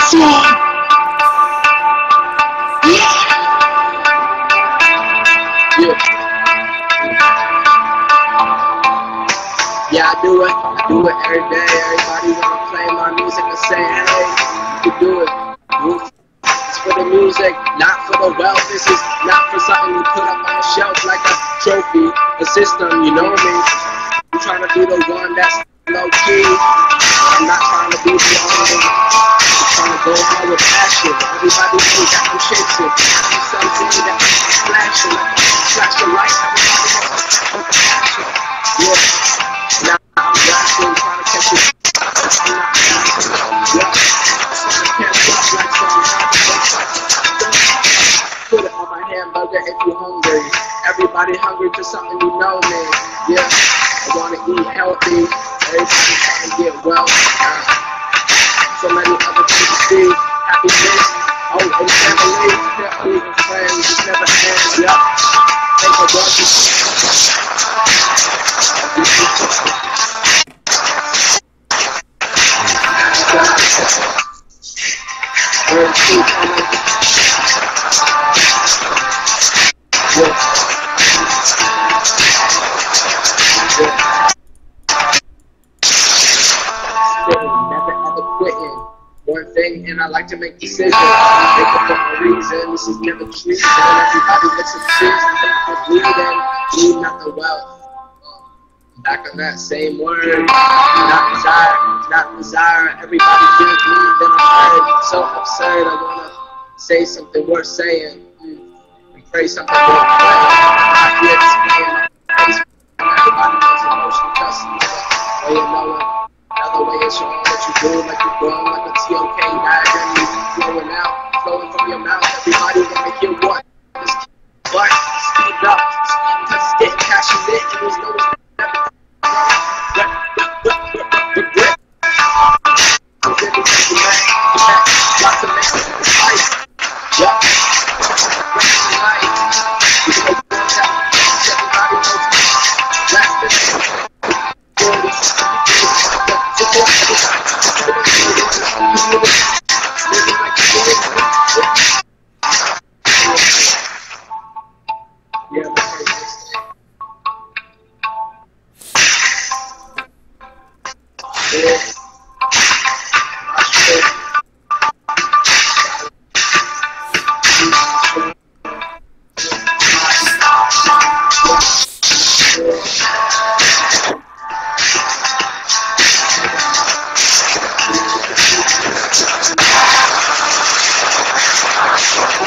Yeah, I do it every day. Everybody wanna play my music and say, hey, you can do it. It's for the music, not for the wealth. This is not for something you put up on a shelf like a trophy, a system, you know me. I'm trying to be the one that's low key. I'm not trying to be the only one. I'm trying to go hard with passion. Everybody knows that I'm chasing. I'm something that I'm flashing. Flash the light, everybody knows I'm flashing. Yeah. Now I'm flashing, trying to catch it. I'm not flashing. Yeah. I can't stop like something. Put it on my hamburger if you're hungry. Everybody hungry for something, you know me. Yeah. I wanna eat healthy. Everybody trying to get well. So many other things to see. Happiness. Oh, and family. Family and friends. Just never ends. Yeah. Take a walk. One thing, and I like to make decisions. Make it for a reason. This is never treason. Everybody listen to I'm bleeding. Bleed not the wealth. Back on that same word. Not desire. Everybody give me, then I'm heard. So absurd. I wanna say something worth saying. And pray something worth praying. I can't explain. Everybody knows emotion justice. Oh, you know it. Another way is showing what you do, like you're growing like a TOK diagram, you flowing out, flowing from your mouth. Everybody wanna hear what? But speed up, because it's getting passionate, and there's no regret. Lots of men in this life. Yeah. Everybody knows last minute.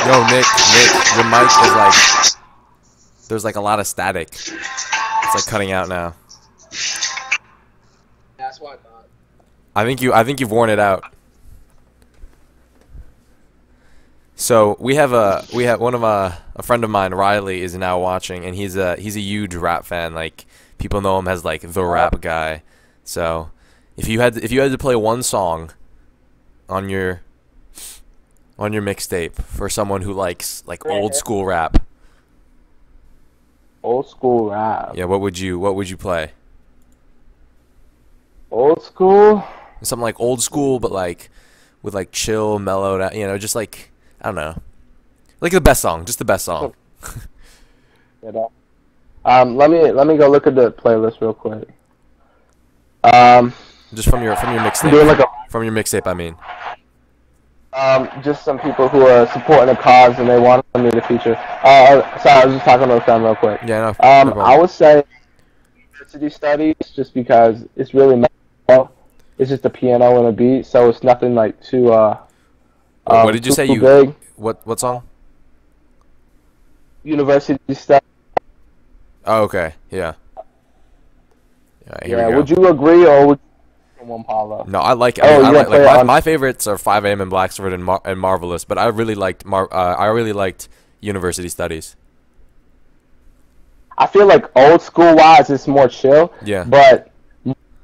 Yo, Nick, your mic is like, there's like a lot of static. It's like cutting out now. That's why I thought. I think you've worn it out. So we have one of a friend of mine, Riley, is now watching, and he's a huge rap fan. Like, people know him as like the rap guy. So if you had to play one song on your mixtape for someone who likes like old school rap. Old school rap. Yeah, what would you play? Old school? Something like old school, but like with like chill, mellowed, you know, just like, I don't know, like the best song, just the best song. Let me go look at the playlist real quick. Just from your mixtape. Doing like from your mixtape, I mean. Just some people who are supporting a cause and they want me to feature. Sorry, I was just talking about them real quick. Yeah, no. I would say university studies, just because it's really mellow. It's just a piano and a beat, so it's nothing like too. What did you say? Big. What song? University studies. Oh, okay. Yeah. Yeah. Would you agree, or would you one Paulo? No, I like. I like my favorites are 5 AM and Blacksford and Marvelous, but I really liked University Studies. I feel like old school wise, it's more chill. Yeah. But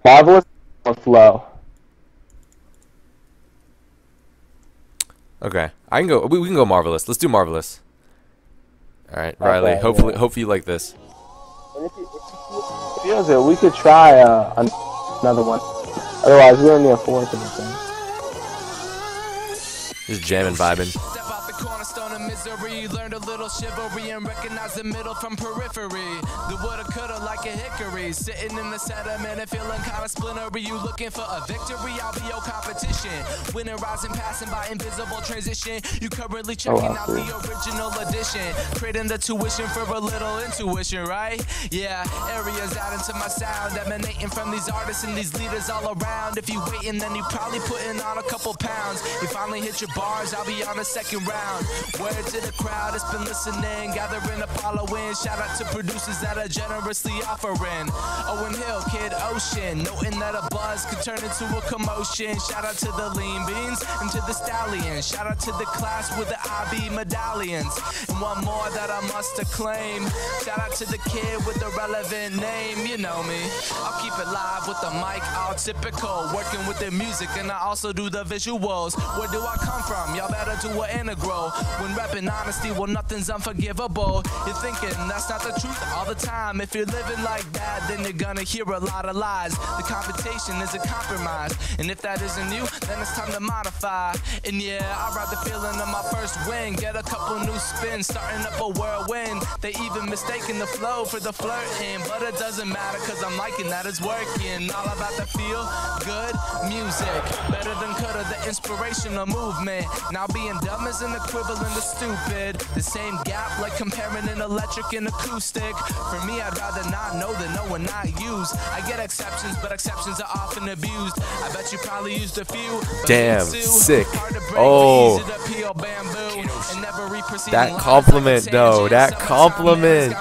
Marvelous is more flow. Okay, I can go. We can go Marvelous. Let's do Marvelous. All right, Riley. Okay, Hopefully you like this. And if you feels it, we could try another one. Otherwise, we don't need a fourth of the thing. Just jamming, vibing. Step out the cornerstone of misery, learned a little chivalry and recognize the middle from periphery. The woulda coulda like a hickory, sitting in the sediment and feeling kinda splintery. You looking for a victory? I'll be your competition. Winning, rising, passing by invisible transition. You currently checking out the original edition, creating the tuition for a little intuition, right? Yeah, areas adding to my sound, emanating from these artists and these leaders all around. If you waiting, then you probably putting on a couple pounds. You finally hit your bars, I'll be on the second round. Word to the crowd that's been listening, gathering a following. Shout out to producers that are generously offering. Owen Hill, Kid Ocean, noting that a buzz could turn into a commotion. Shout out to the lean beans and to the stallions. Shout out to the class with the IB medallions. And one more that I must acclaim. Shout out to the kid with the relevant name, you know me. I'll keep it live with the mic, all typical. Working with the music and I also do the visuals. Where do I come from? Y'all better do an integral. When repping honesty, well nothing's unforgivable. You're thinking that's not the truth all the time. If you're living like that, then you're gonna hear a lot of lies. The competition is a compromise, and if that isn't you, then it's time to modify. And yeah, I ride the feeling of my first win. Get a couple new spins, starting up a whirlwind. They even mistaken the flow for the flirting, but it doesn't matter cause I'm liking that it's working. All about the feel good music, better than coulda, the inspirational movement. Now being dumb is an equivalent to stupid. The same gap like comparing an electric and acoustic. For me, I'd rather not know than know and not use. I get exceptions, but exceptions are often abused. I bet you probably used a few. Damn, sick. Oh, that compliment though, that compliment.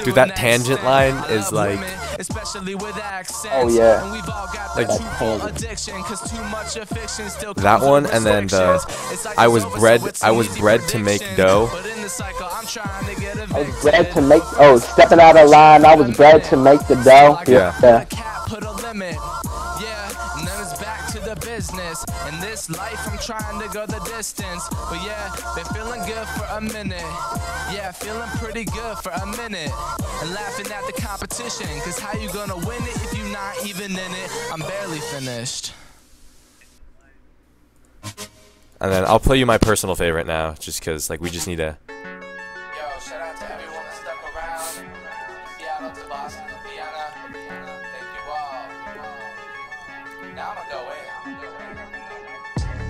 Dude, that tangent line is like, oh yeah, like that one, and then the I was bred to make dough. I was bred to make, oh, stepping out of line, I was bred to make the dough. Yeah. Business in this life, I'm trying to go the distance, but yeah, been feeling good for a minute. Yeah, feeling pretty good for a minute, and laughing at the competition, cause how you gonna win it if you're not even in it? I'm barely finished. And then I'll play you my personal favorite now, just cause like we just need to. Yo, shout out to everyone that stuck around. Seattle to Boston to Vienna. Thank you all. Now I'm gonna go in.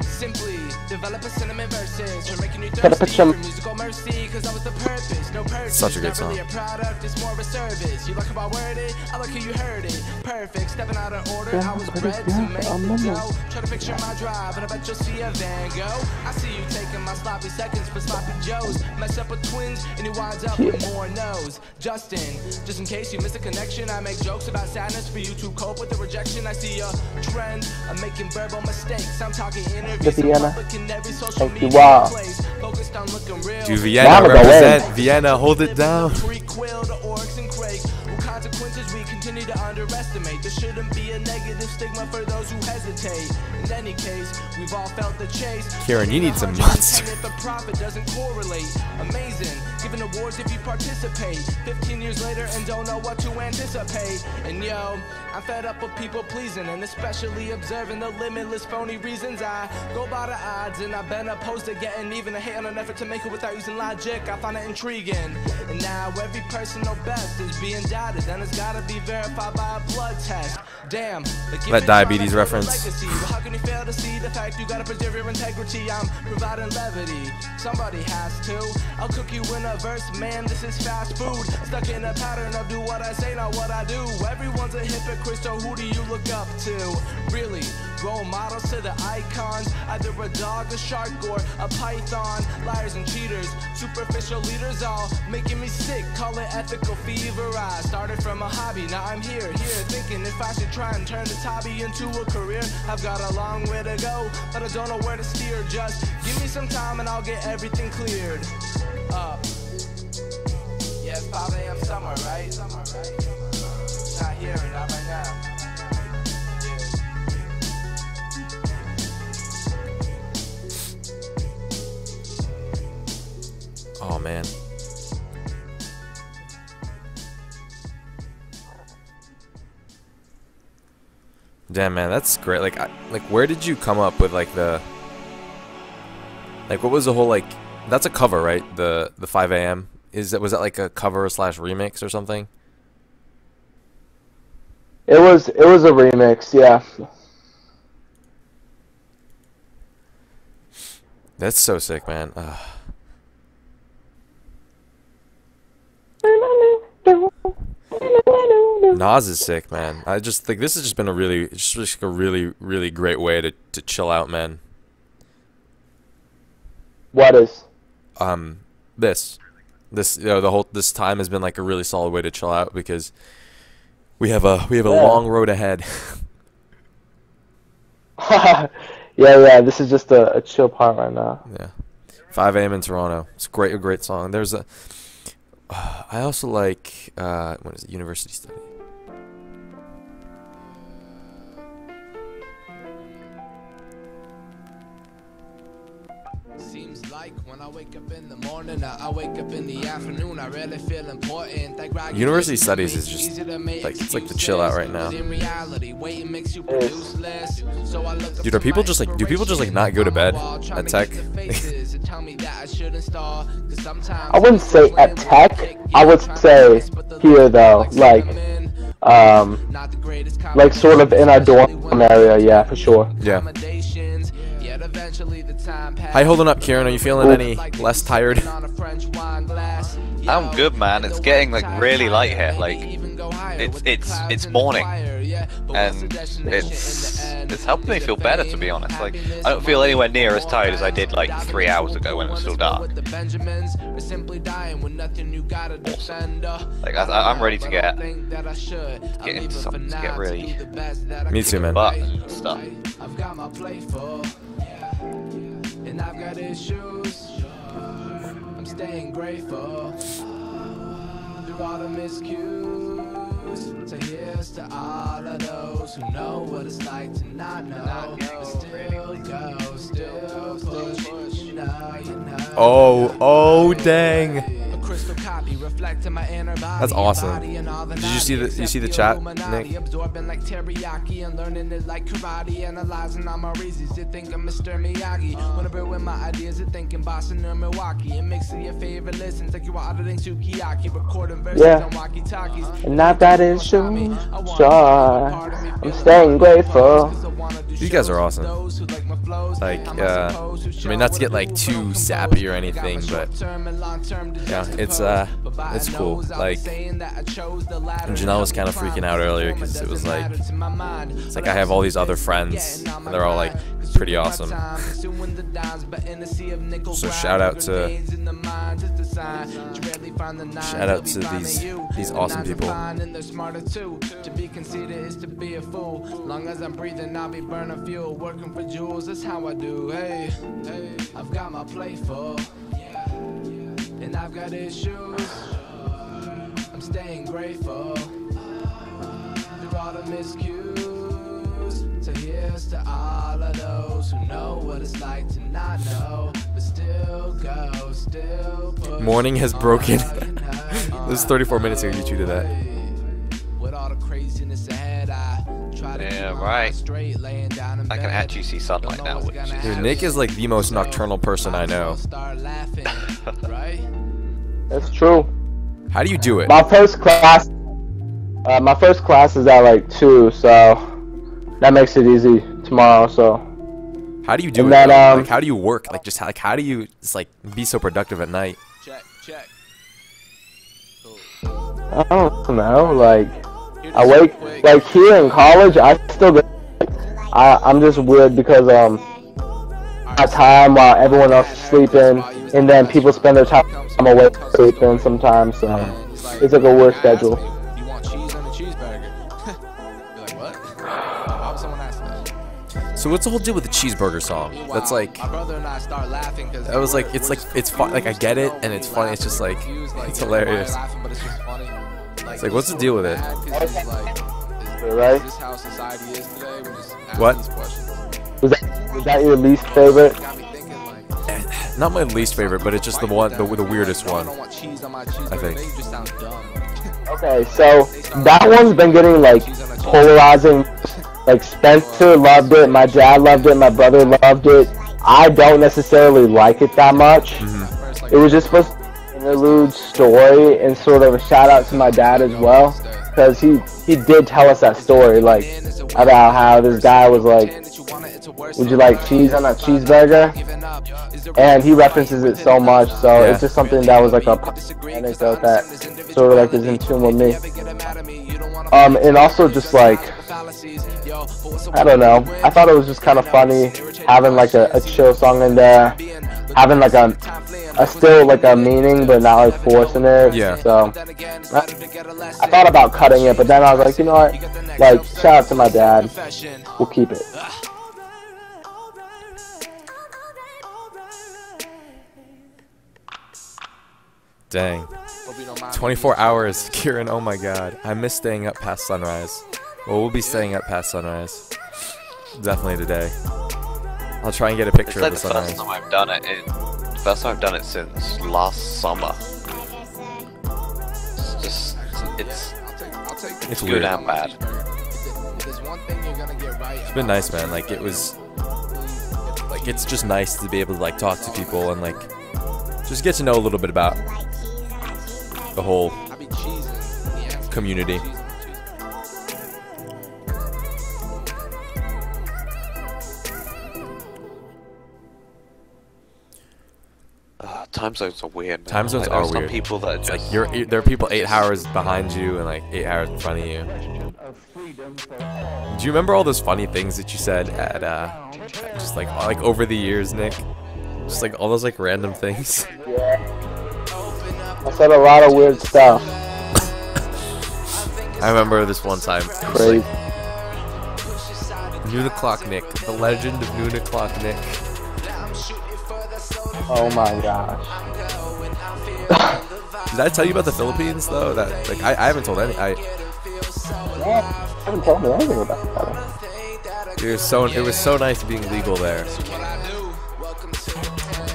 Simply develop a cinnamon verses. We're making you thirsty for musical mercy, cause that was the purpose. No purpose. Such a good song. Not really a product, it's more of a service. You like how I word it? I like how you heard it. Perfect. Stepping out of order. I was bred to make the dough. Try to picture my drive, and I bet you'll see a Van Gogh. I see you taking my sloppy seconds for sloppy joes. Mess up with twins, and you winds up with more no's. Justin, just in case you missed a connection, I make jokes about sadness for you to cope with the rejection. I see a trend of making verbal mistakes. I'm talking interviews. Vienna. Thank you, wow. Do Vienna represent? Vienna, hold it down. Consequences we continue to underestimate. There shouldn't be a negative stigma for those who hesitate. In any case, we've all felt the chase. Kieran, you need some monster. If the profit doesn't correlate, amazing. Giving awards if you participate. 15 years later and don't know what to anticipate. And yo, I'm fed up with people pleasing, and especially observing the limitless phony reasons. I go by the odds, and I've been opposed to getting even a hit on an effort to make it without using logic. I find it intriguing. And now every personal best is being doubted, and it's gotta be verified by a blood test. Damn, that diabetes reference. Well, how can you fail to see the fact you gotta preserve your integrity? I'm providing levity. Somebody has to. I'll cook you in a verse, man. This is fast food. Stuck in a pattern of do what I say, not what I do. Everyone's a hypocrite, so who do you look up to? Really? Role models to the icons, either a dog, a shark, or a python. Liars and cheaters, superficial leaders, all making me sick. Call it ethical fever. I started from a hobby, now I'm here, thinking if I should try and turn this hobby into a career. I've got a long way to go, but I don't know where to steer. Just give me some time and I'll get everything cleared up. Yeah, it's 5 a.m. somewhere, right? Not here, not right now. Oh man. Damn, man, that's great. Like, where did you come up with like the, like, what was the whole like? That's a cover, right? The 5 a.m. Was that like a cover / remix or something? It was a remix, yeah. That's so sick, man. Nas is sick, man. I just think this has just been a really great way to chill out, man. What is? This this time has been like a really solid way to chill out because we have a long road ahead. yeah. This is just a chill part right now. Yeah, 5 a.m. in Toronto. It's a great song. There's a. I also like what is it? University Study. Seems like when I wake up in the morning, I wake up in the afternoon, I really feel important. University Studies is just like, it's like the chill out right now. Dude, do people just like not go to bed at Tech? I wouldn't say at Tech. I would say here though, like sort of in our dorm area, yeah, for sure. Yeah. How you holding up, Kieran? Are you feeling any less tired? I'm good, man. It's getting like really light here. Like it's morning, and it's helping me feel better, to be honest. Like I don't feel anywhere near as tired as I did like 3 hours ago when it was still dark. Awesome. Like I'm ready to get into something, to get really. Me too, man. But stuff. I've got my plate full, and I've got issues. I'm staying grateful through all the miscues. So here's to all of those who know what it's like to not know, but still go, still push. You know. Oh, dang. That's awesome. Did you see the chat, Nick? Yeah. And not that issue. Sure. I'm staying grateful. These guys are awesome. Like, I mean, not to get like too sappy or anything, but yeah, it's cool. Like, and Janelle was kind of freaking out earlier because it was like, it's like I have all these other friends and they're all like pretty awesome. So shout out to these awesome people. To be conceited is to be a fool. Long as I'm breathing, I'll be burning fuel. Working for jewels, that's how I do. Hey, I've got my plate full, and I've got issues. I'm staying grateful through all the miscues. So here's to all of those who know what it's like to not know, but still go, still push. Morning has broken. This is 34 minutes ago. You did that. With all the craziness ahead, I try to Yeah, right. I can actually see sunlight now. Which is Dude, Nick is like the most nocturnal person I know. That's true. How do you do it? My first class is at like 2, so that makes it easy tomorrow. So How do you do and it? then, Though? Like, how do you work? Like, just like, how do you just like be so productive at night? Check. I don't know. Like I wake like here in college. I still get. I'm just weird because my time while everyone else is sleeping, and then people spend their time awake sleeping sometimes. So it's like a weird schedule. You want cheese on the cheeseburger? You're like, what? Why would someone ask that? So what's the whole deal with the cheeseburger song? That's like, My brother and I start laughing because that was like, it's fun. Like I get it and it's funny. It's just like, it's hilarious. But it's just funny. It's like, what's the deal with it? Right? Is this how society is today? We're just asking What? these questions. Was that your least favorite? Got me thinking like, Not my least favorite, but it's just the one, the weirdest I one. don't want cheese on my cheeseburger. I think. They just sound dumb. Okay, so that one's been getting like polarizing Like Spencer loved it, my dad loved it, my brother loved it. I don't necessarily like it that much. It was just supposed to be an interlude story and sort of a shout out to my dad as well, because he did tell us that story, like about how this guy was like, would you like cheese on that cheeseburger? And he references it so much, so it's just something that was like a anecdote that sort of like is in tune with me. And also just like, I don't know, I thought it was just kind of funny having like a chill song in there, having like a still like a meaning but not like forcing it. So I thought about cutting it, but then I was like, you know what, like shout out to my dad, we'll keep it. Dang. 24 hours, Kieran, oh my god. I miss staying up past sunrise. Well, we'll be staying up past sunrise. Definitely today. I'll try and get a picture of the sunrise. First time I've done it. First time I've done it since last summer. It's good weird. and bad. It's been nice, man. Like it was, like it's just nice to be able to like talk to people and like just get to know a little bit about the whole community. Time zones are weird, man. Time zones like, are some weird. people that it's just... like there are people 8 hours behind you and like 8 hours in front of you. Do you remember all those funny things that you said at just like over the years, Nick? Just like all those like random things. Yeah. I said a lot of weird stuff. I remember this one time. Crazy. Like, Noon O'Clock Nick, the legend of Noon O'Clock Nick. Oh my gosh. Did I tell you about the Philippines though? That like I haven't told any. I haven't told me anything about that. It was so nice being legal there.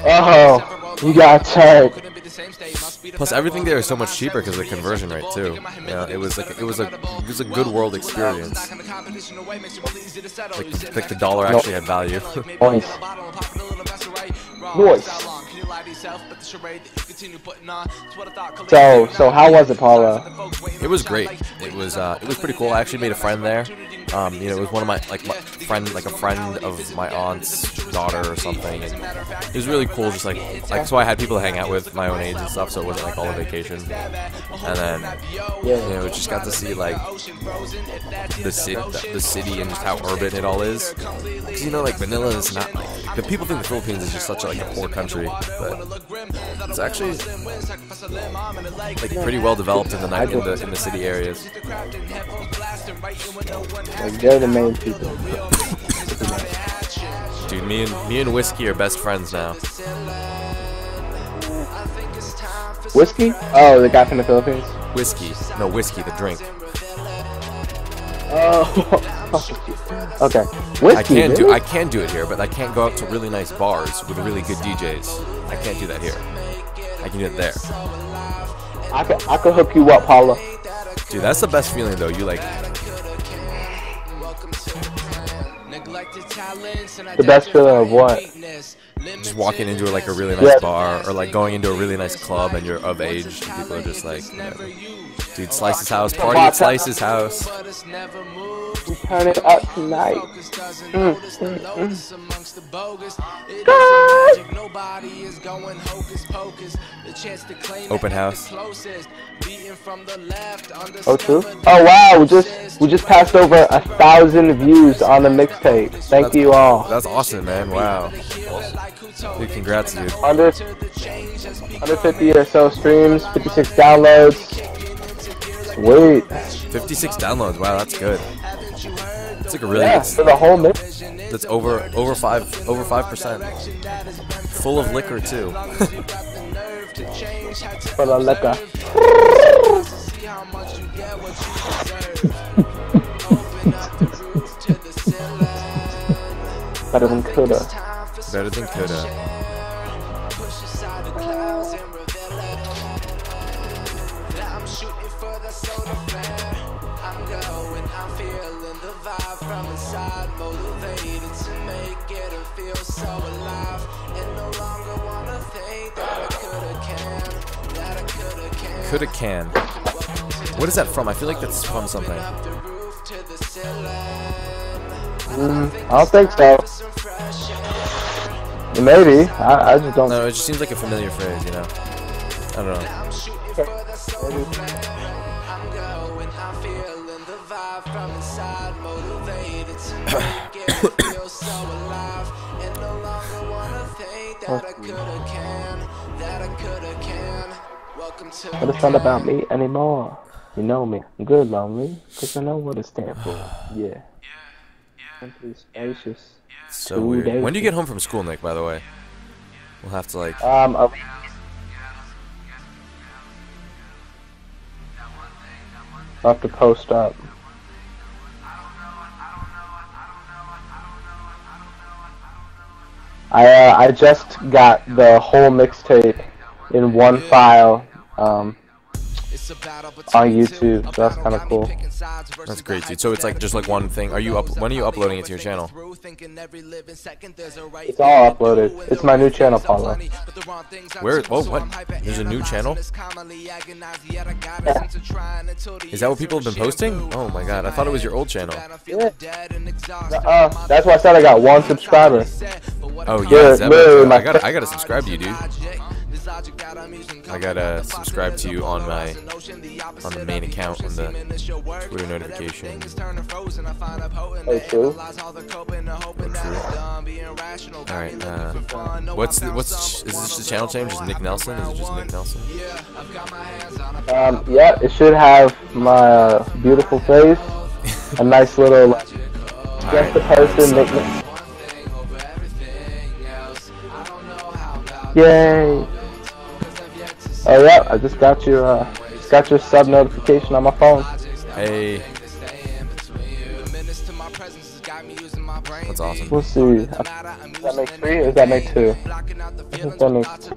Oh, you got tight. Plus everything there is so much cheaper because of the conversion rate too. Yeah, it was a good world experience. Like the dollar actually had value. Nice. Nice. So how was it, Paulo? It was great. It was pretty cool. I actually made a friend there. You know, it was one of my a friend of my aunt's daughter or something. And it was really cool. Just like so, I had people to hang out with my own age and stuff. So it wasn't like all a vacation. And then you know, just got to see like the city and just how urban it all is. Because you know, like Manila is not like the people think the Philippines is just such like a poor country, but it's actually like pretty well developed in the city areas. Like they're the main people. Dude, me and Whiskey are best friends now. Whiskey? Oh, the guy from the Philippines? Whiskey. No, Whiskey, the drink. Oh. Okay. Whiskey, I can do it here, but I can't go out to really nice bars with really good DJs. I can't do that here. I can do it there. I could hook you up, Paula. Dude, that's the best feeling though. You like the best feeling of what? Just walking into like a really nice bar, or like going into a really nice club and you're of age and people are just like, whatever. Dude, Slice's house, party at Slice's house. We turn it up tonight. Open house. Oh, true? Oh, wow. We just passed over 1,000 views on the mixtape. Thank you all. That's awesome, man. Wow. Dude, congrats, dude. 150 or so streams, 56 downloads. Sweet. 56 downloads. Wow, that's good. It's like a really good for the whole mix. That's over 5%. Full of liquor too. For the liquor. Better than coulda. Better than coulda. I'm going, I'm feeling the vibe from inside, motivated to make it and feel so alive, and no longer wanna think that I coulda can, that I coulda can. Coulda can. What is that from? I feel like that's from something. I don't think so. Maybe. I just don't. No, it just seems like a familiar phrase, you know? I don't know. But it's not about me anymore. You know me. I'm good, lonely. Cause I know what it stands for. Yeah. Simply spacious. So weird. When do you get home from school, Nick, by the way? We'll have to, like... I'll have to post up. I just got the whole mixtape in one file on YouTube, so that's kind of cool. That's great, dude. So it's like just like one thing. Are you when are you uploading it to your channel? It's all uploaded. It's my new channel, Paulo. Where? Oh, what? There's a new channel? Yeah. Is that what people have been posting? Oh my god, I thought it was your old channel. Yeah. That's why I said I got 1 subscriber. Oh yeah, I gotta subscribe to you, dude. I gotta subscribe to you on the main account on the Twitter notification. Oh, true. Alright, is this the channel name? Just Nick Nelson? Is it just Nick Nelson? Yeah, it should have my beautiful face, a nice little just the person, Nick Nelson. Yay! Oh yeah, I just got your sub notification on my phone. Hey. That's awesome. We'll see. Does that make 3 or does that make 2? I think that makes 2.